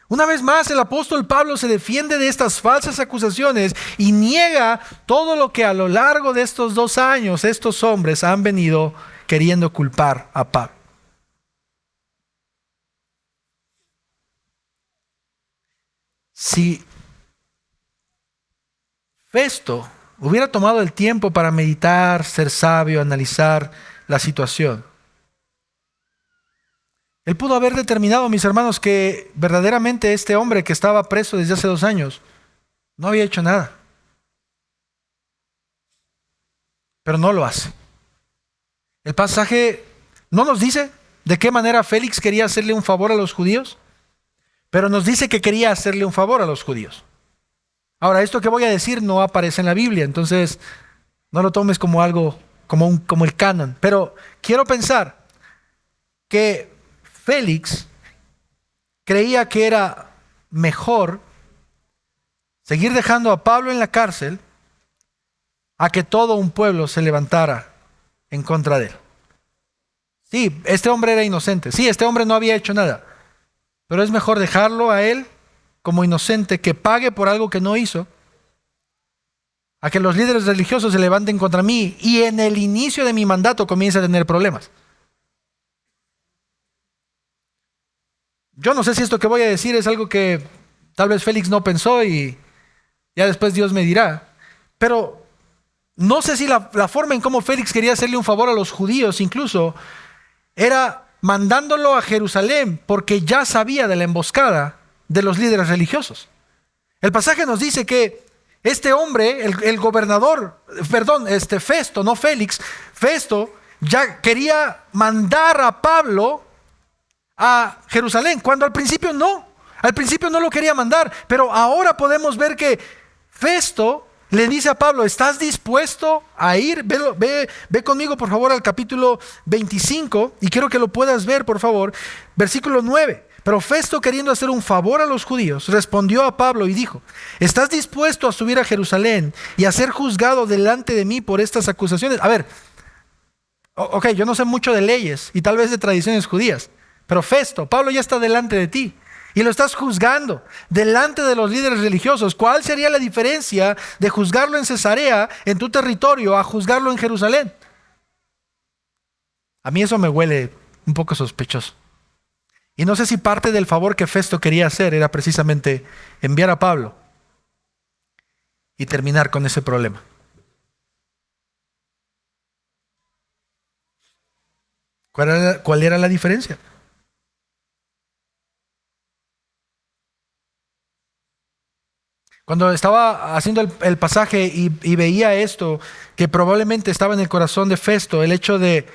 Una vez más, el apóstol Pablo se defiende de estas falsas acusaciones y niega todo lo que a lo largo de estos 2 años estos hombres han venido queriendo culpar a Pablo. Si Festo hubiera tomado el tiempo para meditar, ser sabio, analizar la situación, él pudo haber determinado, mis hermanos, que verdaderamente este hombre que estaba preso desde hace 2 años no había hecho nada. Pero no lo hace. El pasaje no nos dice de qué manera Félix quería hacerle un favor a los judíos, pero nos dice que quería hacerle un favor a los judíos. Ahora, esto que voy a decir no aparece en la Biblia, entonces no lo tomes como algo, como el canon. Pero quiero pensar que Félix creía que era mejor seguir dejando a Pablo en la cárcel a que todo un pueblo se levantara en contra de él. Sí, este hombre era inocente. Sí, este hombre no había hecho nada. Pero es mejor dejarlo a él como inocente, que pague por algo que no hizo, a que los líderes religiosos se levanten contra mí y en el inicio de mi mandato comience a tener problemas. Yo no sé si esto que voy a decir es algo que tal vez Félix no pensó y ya después Dios me dirá. Pero no sé si la forma en cómo Félix quería hacerle un favor a los judíos incluso era mandándolo a Jerusalén porque ya sabía de la emboscada de los líderes religiosos. El pasaje nos dice que este hombre, el gobernador, Festo, no Félix, Festo ya quería mandar a Pablo a Jerusalén, cuando al principio no lo quería mandar, pero ahora podemos ver que Festo le dice a Pablo, ¿estás dispuesto a ir? Ve conmigo por favor al capítulo 25 y quiero que lo puedas ver por favor, versículo 9. Pero Festo, queriendo hacer un favor a los judíos, respondió a Pablo y dijo, ¿estás dispuesto a subir a Jerusalén y a ser juzgado delante de mí por estas acusaciones? A ver, ok, yo no sé mucho de leyes y tal vez de tradiciones judías, pero Festo, Pablo ya está delante de ti y lo estás juzgando delante de los líderes religiosos. ¿Cuál sería la diferencia de juzgarlo en Cesarea, en tu territorio, a juzgarlo en Jerusalén? A mí eso me huele un poco sospechoso. Y no sé si parte del favor que Festo quería hacer era precisamente enviar a Pablo y terminar con ese problema. ¿Cuál era la diferencia? Cuando estaba haciendo el pasaje y veía esto, que probablemente estaba en el corazón de Festo, el hecho de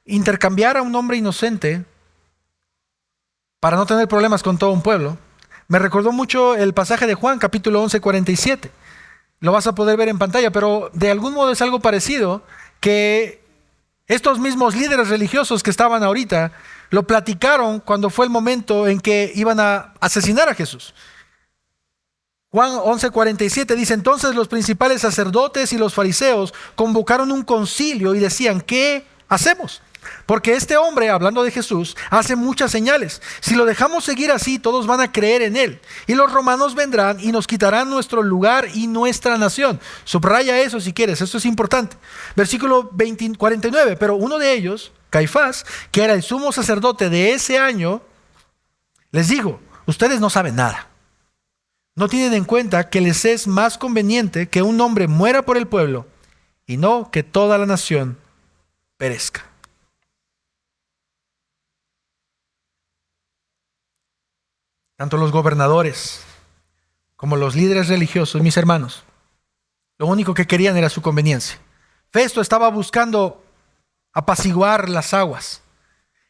intercambiar a un hombre inocente para no tener problemas con todo un pueblo, me recordó mucho el pasaje de Juan, capítulo 11, 47. Lo vas a poder ver en pantalla, pero de algún modo es algo parecido, que estos mismos líderes religiosos que estaban ahorita, lo platicaron cuando fue el momento en que iban a asesinar a Jesús. Juan 11:47 dice, entonces los principales sacerdotes y los fariseos convocaron un concilio y decían, ¿qué hacemos? Porque este hombre, hablando de Jesús, hace muchas señales. Si lo dejamos seguir así, todos van a creer en él. Y los romanos vendrán y nos quitarán nuestro lugar y nuestra nación. Subraya eso si quieres, esto es importante. Versículo 49. Pero uno de ellos, Caifás, que era el sumo sacerdote de ese año, les dijo: ustedes no saben nada. No tienen en cuenta que les es más conveniente que un hombre muera por el pueblo y no que toda la nación perezca. Tanto los gobernadores como los líderes religiosos, mis hermanos, lo único que querían era su conveniencia. Festo estaba buscando apaciguar las aguas.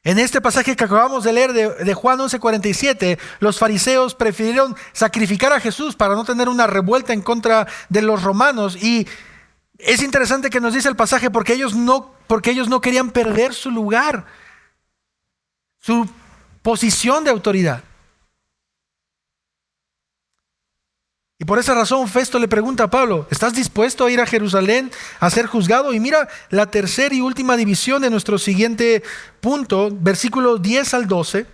En este pasaje que acabamos de leer de Juan 11:47, los fariseos prefirieron sacrificar a Jesús para no tener una revuelta en contra de los romanos. Y es interesante que nos dice el pasaje porque ellos no querían perder su lugar, su posición de autoridad. Y por esa razón Festo le pregunta a Pablo: ¿estás dispuesto a ir a Jerusalén a ser juzgado? Y mira la tercera y última división de nuestro siguiente punto, versículos 10 al 12,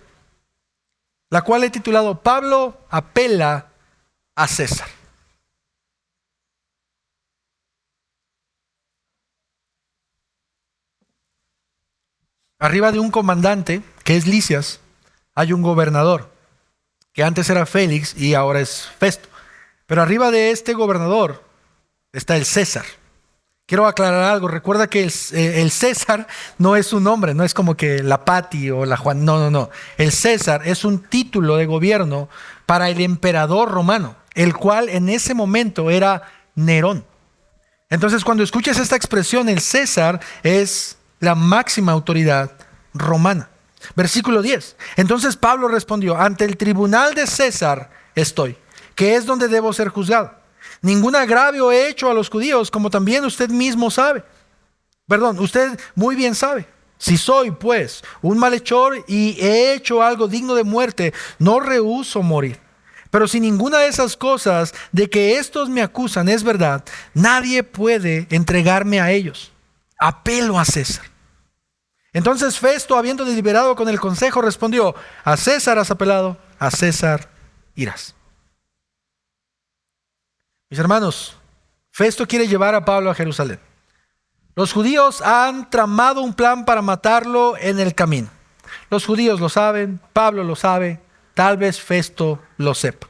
la cual he titulado: Pablo apela a César. Arriba de un comandante, que es Lisias, hay un gobernador, que antes era Félix y ahora es Festo. Pero arriba de este gobernador está el César. Quiero aclarar algo. Recuerda que el César no es un nombre, no es como que la Pati o la Juan. No. El César es un título de gobierno para el emperador romano, el cual en ese momento era Nerón. Entonces, cuando escuches esta expresión, el César es la máxima autoridad romana. Versículo 10. Entonces Pablo respondió: ante el tribunal de César estoy, que es donde debo ser juzgado. Ningún agravio he hecho a los judíos, como también usted mismo sabe. Usted muy bien sabe. Si soy, pues, un malhechor y he hecho algo digno de muerte, no rehúso morir. Pero si ninguna de esas cosas de que estos me acusan es verdad, nadie puede entregarme a ellos. Apelo a César. Entonces Festo, habiendo deliberado con el consejo, respondió: a César has apelado, a César irás. Mis hermanos, Festo quiere llevar a Pablo a Jerusalén. Los judíos han tramado un plan para matarlo en el camino. Los judíos lo saben, Pablo lo sabe, tal vez Festo lo sepa.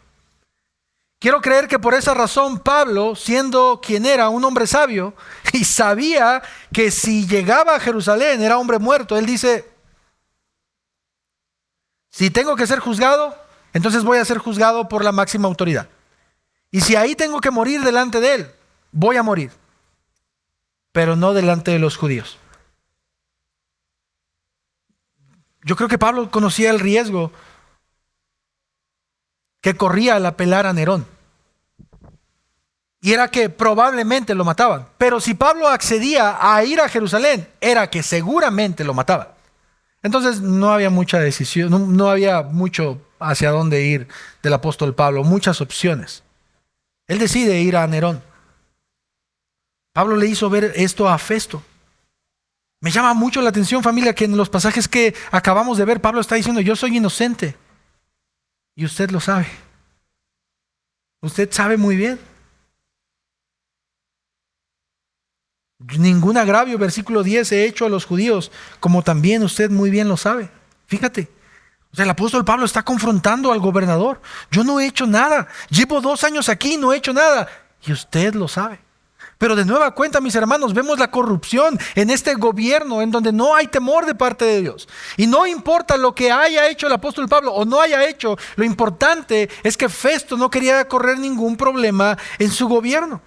Quiero creer que por esa razón Pablo, siendo quien era, un hombre sabio, y sabía que si llegaba a Jerusalén era hombre muerto, él dice: si tengo que ser juzgado, entonces voy a ser juzgado por la máxima autoridad. Y si ahí tengo que morir delante de él, voy a morir, pero no delante de los judíos. Yo creo que Pablo conocía el riesgo que corría al apelar a Nerón. Y era que probablemente lo mataban. Pero si Pablo accedía a ir a Jerusalén, era que seguramente lo mataban. Entonces no había mucha decisión, no había mucho hacia dónde ir del apóstol Pablo, muchas opciones. Él decide ir a Nerón. Pablo le hizo ver esto a Festo. Me llama mucho la atención, familia, que en los pasajes que acabamos de ver, Pablo está diciendo: yo soy inocente. Y usted lo sabe. Usted sabe muy bien. Ningún agravio, versículo 10, he hecho a los judíos, como también usted muy bien lo sabe. Fíjate. O sea, el apóstol Pablo está confrontando al gobernador. Yo no he hecho nada. Llevo 2 años aquí, no he hecho nada. Y usted lo sabe. Pero de nueva cuenta, mis hermanos, vemos la corrupción en este gobierno en donde no hay temor de parte de Dios. Y no importa lo que haya hecho el apóstol Pablo o no haya hecho, lo importante es que Festo no quería correr ningún problema en su gobierno.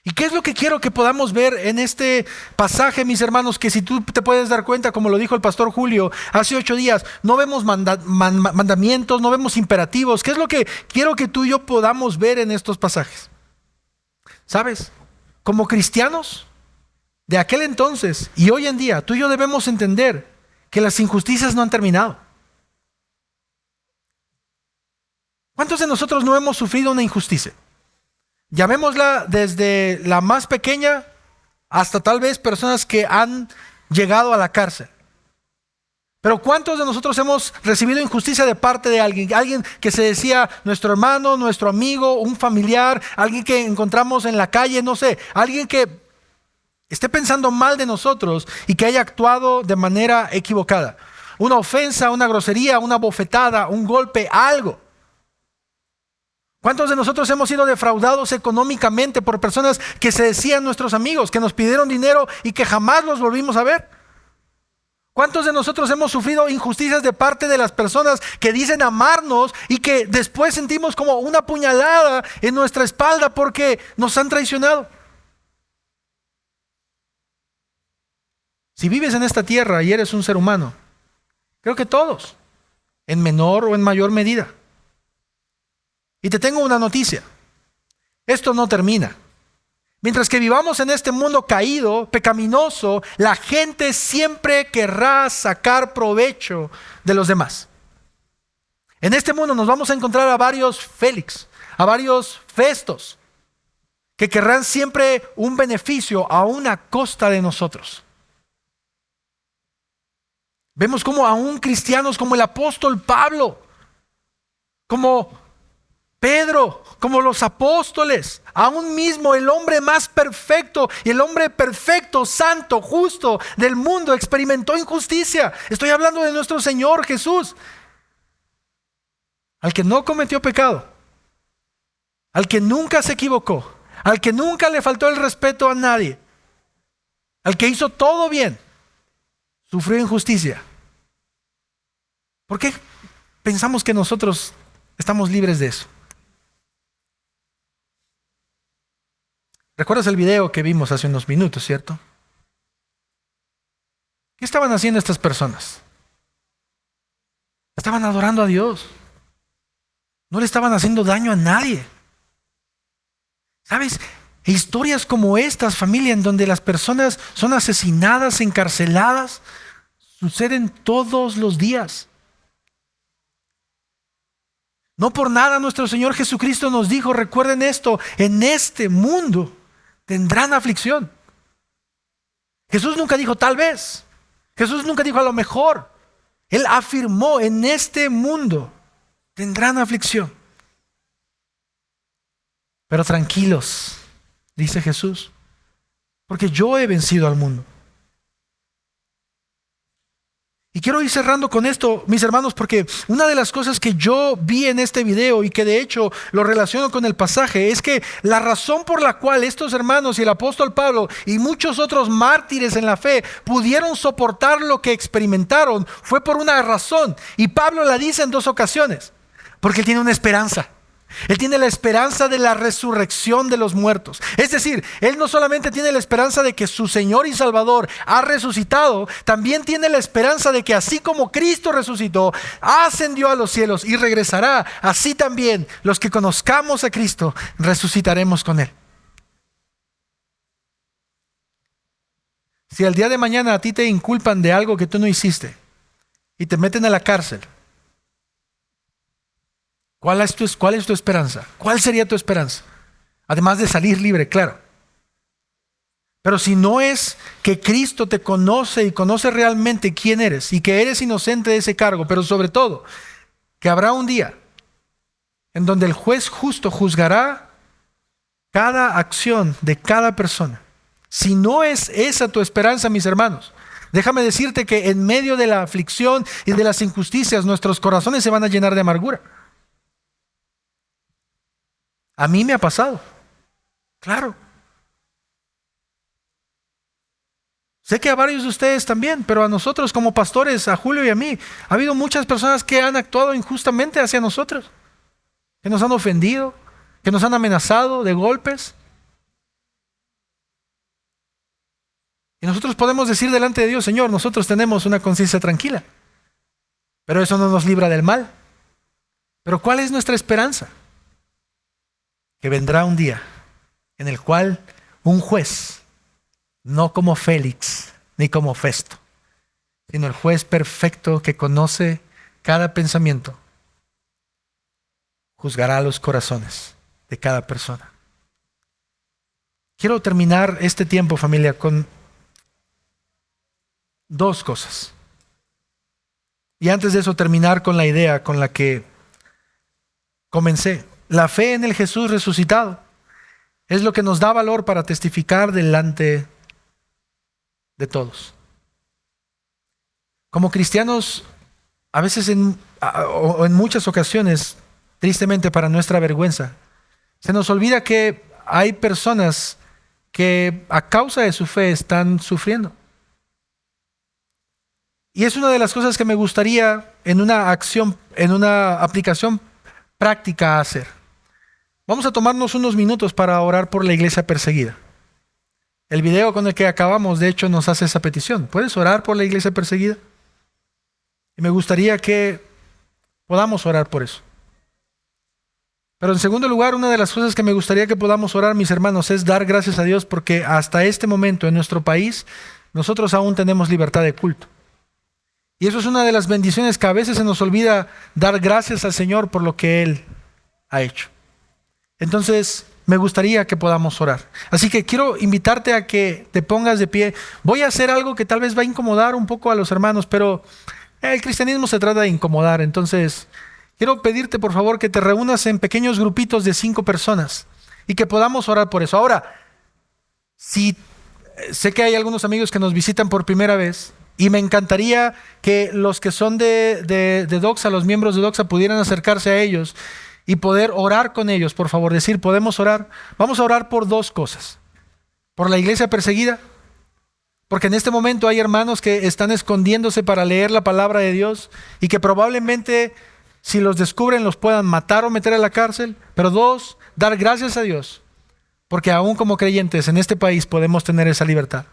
¿Y qué es lo que quiero que podamos ver en este pasaje, mis hermanos? Que si tú te puedes dar cuenta, como lo dijo el pastor Julio hace 8 días, no vemos mandamientos, no vemos imperativos. ¿Qué es lo que quiero que tú y yo podamos ver en estos pasajes? ¿Sabes? Como cristianos de aquel entonces y hoy en día, tú y yo debemos entender que las injusticias no han terminado. ¿Cuántos de nosotros no hemos sufrido una injusticia? Llamémosla desde la más pequeña hasta tal vez personas que han llegado a la cárcel. Pero ¿cuántos de nosotros hemos recibido injusticia de parte de alguien? Alguien que se decía nuestro hermano, nuestro amigo, un familiar, alguien que encontramos en la calle, no sé, alguien que esté pensando mal de nosotros y que haya actuado de manera equivocada. Una ofensa, una grosería, una bofetada, un golpe, algo. ¿Cuántos de nosotros hemos sido defraudados económicamente por personas que se decían nuestros amigos, que nos pidieron dinero y que jamás los volvimos a ver? ¿Cuántos de nosotros hemos sufrido injusticias de parte de las personas que dicen amarnos y que después sentimos como una puñalada en nuestra espalda porque nos han traicionado? Si vives en esta tierra y eres un ser humano, creo que todos, en menor o en mayor medida. Y te tengo una noticia. Esto no termina. Mientras que vivamos en este mundo caído, pecaminoso, la gente siempre querrá sacar provecho de los demás. En este mundo nos vamos a encontrar a varios Félix, a varios Festos, que querrán siempre un beneficio a una costa de nosotros. Vemos como aún cristianos como el apóstol Pablo, como Pedro, como los apóstoles, aún mismo el hombre más perfecto y el hombre perfecto, santo, justo del mundo experimentó injusticia. Estoy hablando de nuestro Señor Jesús, al que no cometió pecado, al que nunca se equivocó, al que nunca le faltó el respeto a nadie, al que hizo todo bien, sufrió injusticia. ¿Por qué pensamos que nosotros estamos libres de eso? ¿Recuerdas el video que vimos hace unos minutos, cierto? ¿Qué estaban haciendo estas personas? Estaban adorando a Dios. No le estaban haciendo daño a nadie. ¿Sabes? Historias como estas, familia, en donde las personas son asesinadas, encarceladas, suceden todos los días. No por nada nuestro Señor Jesucristo nos dijo, recuerden esto, en este mundo tendrán aflicción. Jesús nunca dijo tal vez. Jesús nunca dijo a lo mejor. Él afirmó, en este mundo tendrán aflicción. Pero tranquilos, dice Jesús, porque yo he vencido al mundo. Y quiero ir cerrando con esto, mis hermanos, porque una de las cosas que yo vi en este video y que de hecho lo relaciono con el pasaje es que la razón por la cual estos hermanos y el apóstol Pablo y muchos otros mártires en la fe pudieron soportar lo que experimentaron fue por una razón. Y Pablo la dice en 2 ocasiones, porque él tiene una esperanza. Él tiene la esperanza de la resurrección de los muertos. Es decir, él no solamente tiene la esperanza de que su Señor y Salvador ha resucitado, también tiene la esperanza de que así como Cristo resucitó, ascendió a los cielos y regresará, así también los que conozcamos a Cristo resucitaremos con Él. Si al día de mañana a ti te inculpan de algo que tú no hiciste y te meten a la cárcel, ¿cuál es tu esperanza? ¿Cuál sería tu esperanza? Además de salir libre, claro. Pero si no es que Cristo te conoce y conoce realmente quién eres y que eres inocente de ese cargo, pero sobre todo, que habrá un día en donde el juez justo juzgará cada acción de cada persona. Si no es esa tu esperanza, mis hermanos, déjame decirte que en medio de la aflicción y de las injusticias, nuestros corazones se van a llenar de amargura. A mí me ha pasado, claro. Sé que a varios de ustedes también, pero a nosotros como pastores, a Julio y a mí, ha habido muchas personas que han actuado injustamente hacia nosotros, que nos han ofendido, que nos han amenazado de golpes. Y nosotros podemos decir delante de Dios, Señor, nosotros tenemos una conciencia tranquila, pero eso no nos libra del mal. Pero ¿cuál es nuestra esperanza? Que vendrá un día en el cual un juez, no como Félix ni como Festo, sino el juez perfecto que conoce cada pensamiento, juzgará los corazones de cada persona. quiero terminar este tiempo, familia, con dos cosas. Y antes de eso, terminar con la idea con la que comencé. La fe en el Jesús resucitado es lo que nos da valor para testificar delante de todos. Como cristianos, a veces o en muchas ocasiones, tristemente para nuestra vergüenza, se nos olvida que hay personas que a causa de su fe están sufriendo. Y es una de las cosas que me gustaría en una aplicación práctica hacer. Vamos a tomarnos unos minutos para orar por la iglesia perseguida. El video con el que acabamos, de hecho, nos hace esa petición. ¿Puedes orar por la iglesia perseguida? Y me gustaría que podamos orar por eso. Pero en segundo lugar, una de las cosas que me gustaría que podamos orar, mis hermanos, es dar gracias a Dios porque hasta este momento en nuestro país nosotros aún tenemos libertad de culto. Y eso es una de las bendiciones que a veces se nos olvida dar gracias al Señor por lo que Él ha hecho. Entonces, me gustaría que podamos orar. Así que quiero invitarte a que te pongas de pie. Voy a hacer algo que tal vez va a incomodar un poco a los hermanos, pero el cristianismo se trata de incomodar. Entonces, quiero pedirte por favor que te reúnas en pequeños grupitos de 5 personas y que podamos orar por eso. Ahora, si sé que hay algunos amigos que nos visitan por primera vez, y me encantaría que los que son de Doxa, los miembros de Doxa, pudieran acercarse a ellos y poder orar con ellos, por favor. Decir, ¿podemos orar? Vamos a orar por 2 cosas. Por la iglesia perseguida, porque en este momento hay hermanos que están escondiéndose para leer la palabra de Dios y que probablemente si los descubren los puedan matar o meter a la cárcel. Pero 2, dar gracias a Dios, porque aún como creyentes en este país podemos tener esa libertad.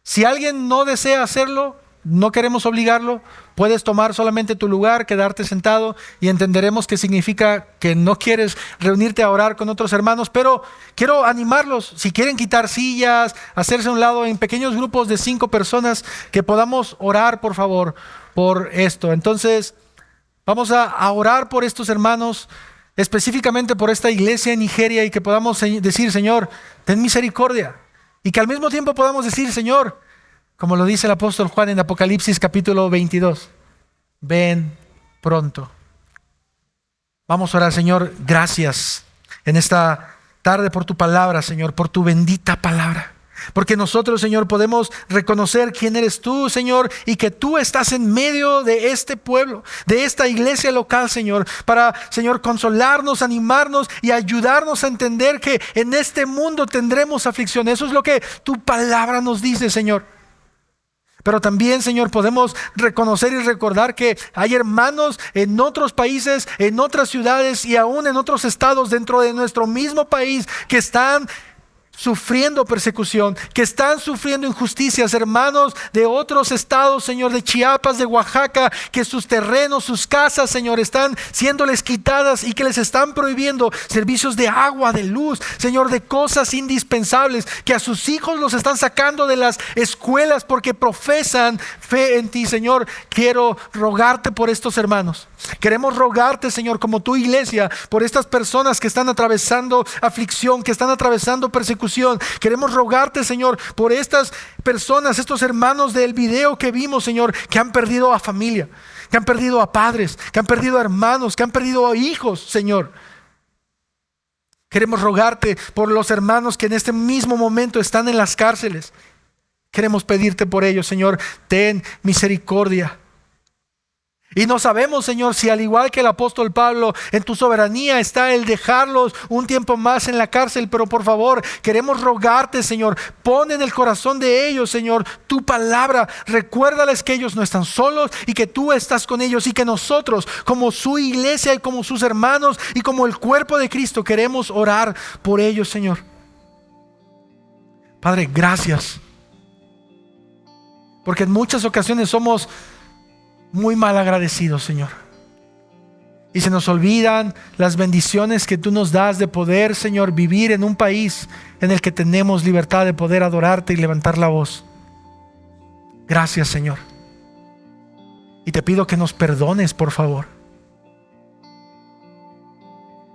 Si alguien no desea hacerlo, no queremos obligarlo, puedes tomar solamente tu lugar, quedarte sentado y entenderemos que significa que no quieres reunirte a orar con otros hermanos, pero quiero animarlos, si quieren quitar sillas, hacerse a un lado en pequeños grupos de 5 personas, que podamos orar por favor por esto. Entonces vamos a orar por estos hermanos, específicamente por esta iglesia en Nigeria, y que podamos decir, Señor, ten misericordia, y que al mismo tiempo podamos decir, Señor, como lo dice el apóstol Juan en Apocalipsis capítulo 22, ven pronto. Vamos a orar. Señor, gracias en esta tarde por tu palabra, Señor, por tu bendita palabra. Porque nosotros, Señor, podemos reconocer quién eres tú, Señor, y que tú estás en medio de este pueblo, de esta iglesia local, Señor, para, Señor, consolarnos, animarnos y ayudarnos a entender que en este mundo tendremos aflicción. Eso es lo que tu palabra nos dice, Señor. Pero también, Señor, podemos reconocer y recordar que hay hermanos en otros países, en otras ciudades y aún en otros estados dentro de nuestro mismo país que están sufriendo persecución, que están sufriendo injusticias, hermanos de otros estados, Señor, de Chiapas, de Oaxaca, que sus terrenos, sus casas, Señor, están siéndoles quitadas y que les están prohibiendo servicios de agua, de luz, Señor, de cosas indispensables, que a sus hijos los están sacando de las escuelas porque profesan fe en ti. Señor, quiero rogarte por estos hermanos. Queremos rogarte, Señor, como tu iglesia, por estas personas que están atravesando aflicción, que están atravesando persecución. Queremos rogarte, Señor, por estas personas, estos hermanos del video que vimos, Señor, que han perdido a familia, que han perdido a padres, que han perdido a hermanos, que han perdido a hijos, Señor. Queremos rogarte por los hermanos que en este mismo momento están en las cárceles. Queremos pedirte por ellos, Señor, ten misericordia. Y no sabemos, Señor, si al igual que el apóstol Pablo, en tu soberanía está el dejarlos un tiempo más en la cárcel, pero por favor, queremos rogarte, Señor, pon en el corazón de ellos, Señor, tu palabra. Recuérdales que ellos no están solos y que tú estás con ellos, y que nosotros, como su iglesia y como sus hermanos y como el cuerpo de Cristo, queremos orar por ellos, Señor. Padre, gracias, porque en muchas ocasiones somos muy mal agradecidos, Señor, y se nos olvidan las bendiciones que tú nos das de poder, Señor, vivir en un país en el que tenemos libertad de poder adorarte y levantar la voz. Gracias, Señor, y te pido que nos perdones, por favor,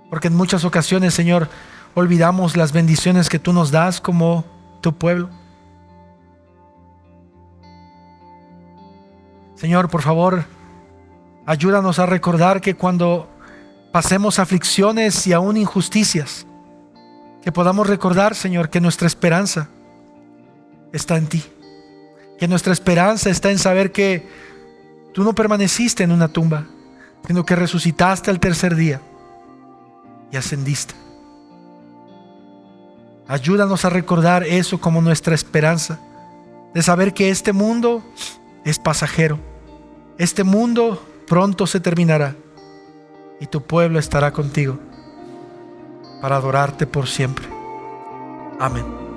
porque en muchas ocasiones, Señor, olvidamos las bendiciones que tú nos das como tu pueblo. Señor, por favor, ayúdanos a recordar que cuando pasemos aflicciones y aún injusticias, que podamos recordar, Señor, que nuestra esperanza está en ti, que nuestra esperanza está en saber que tú no permaneciste en una tumba, sino que resucitaste al tercer día y ascendiste. Ayúdanos a recordar eso como nuestra esperanza, de saber que este mundo es pasajero. Este mundo pronto se terminará y tu pueblo estará contigo para adorarte por siempre. Amén.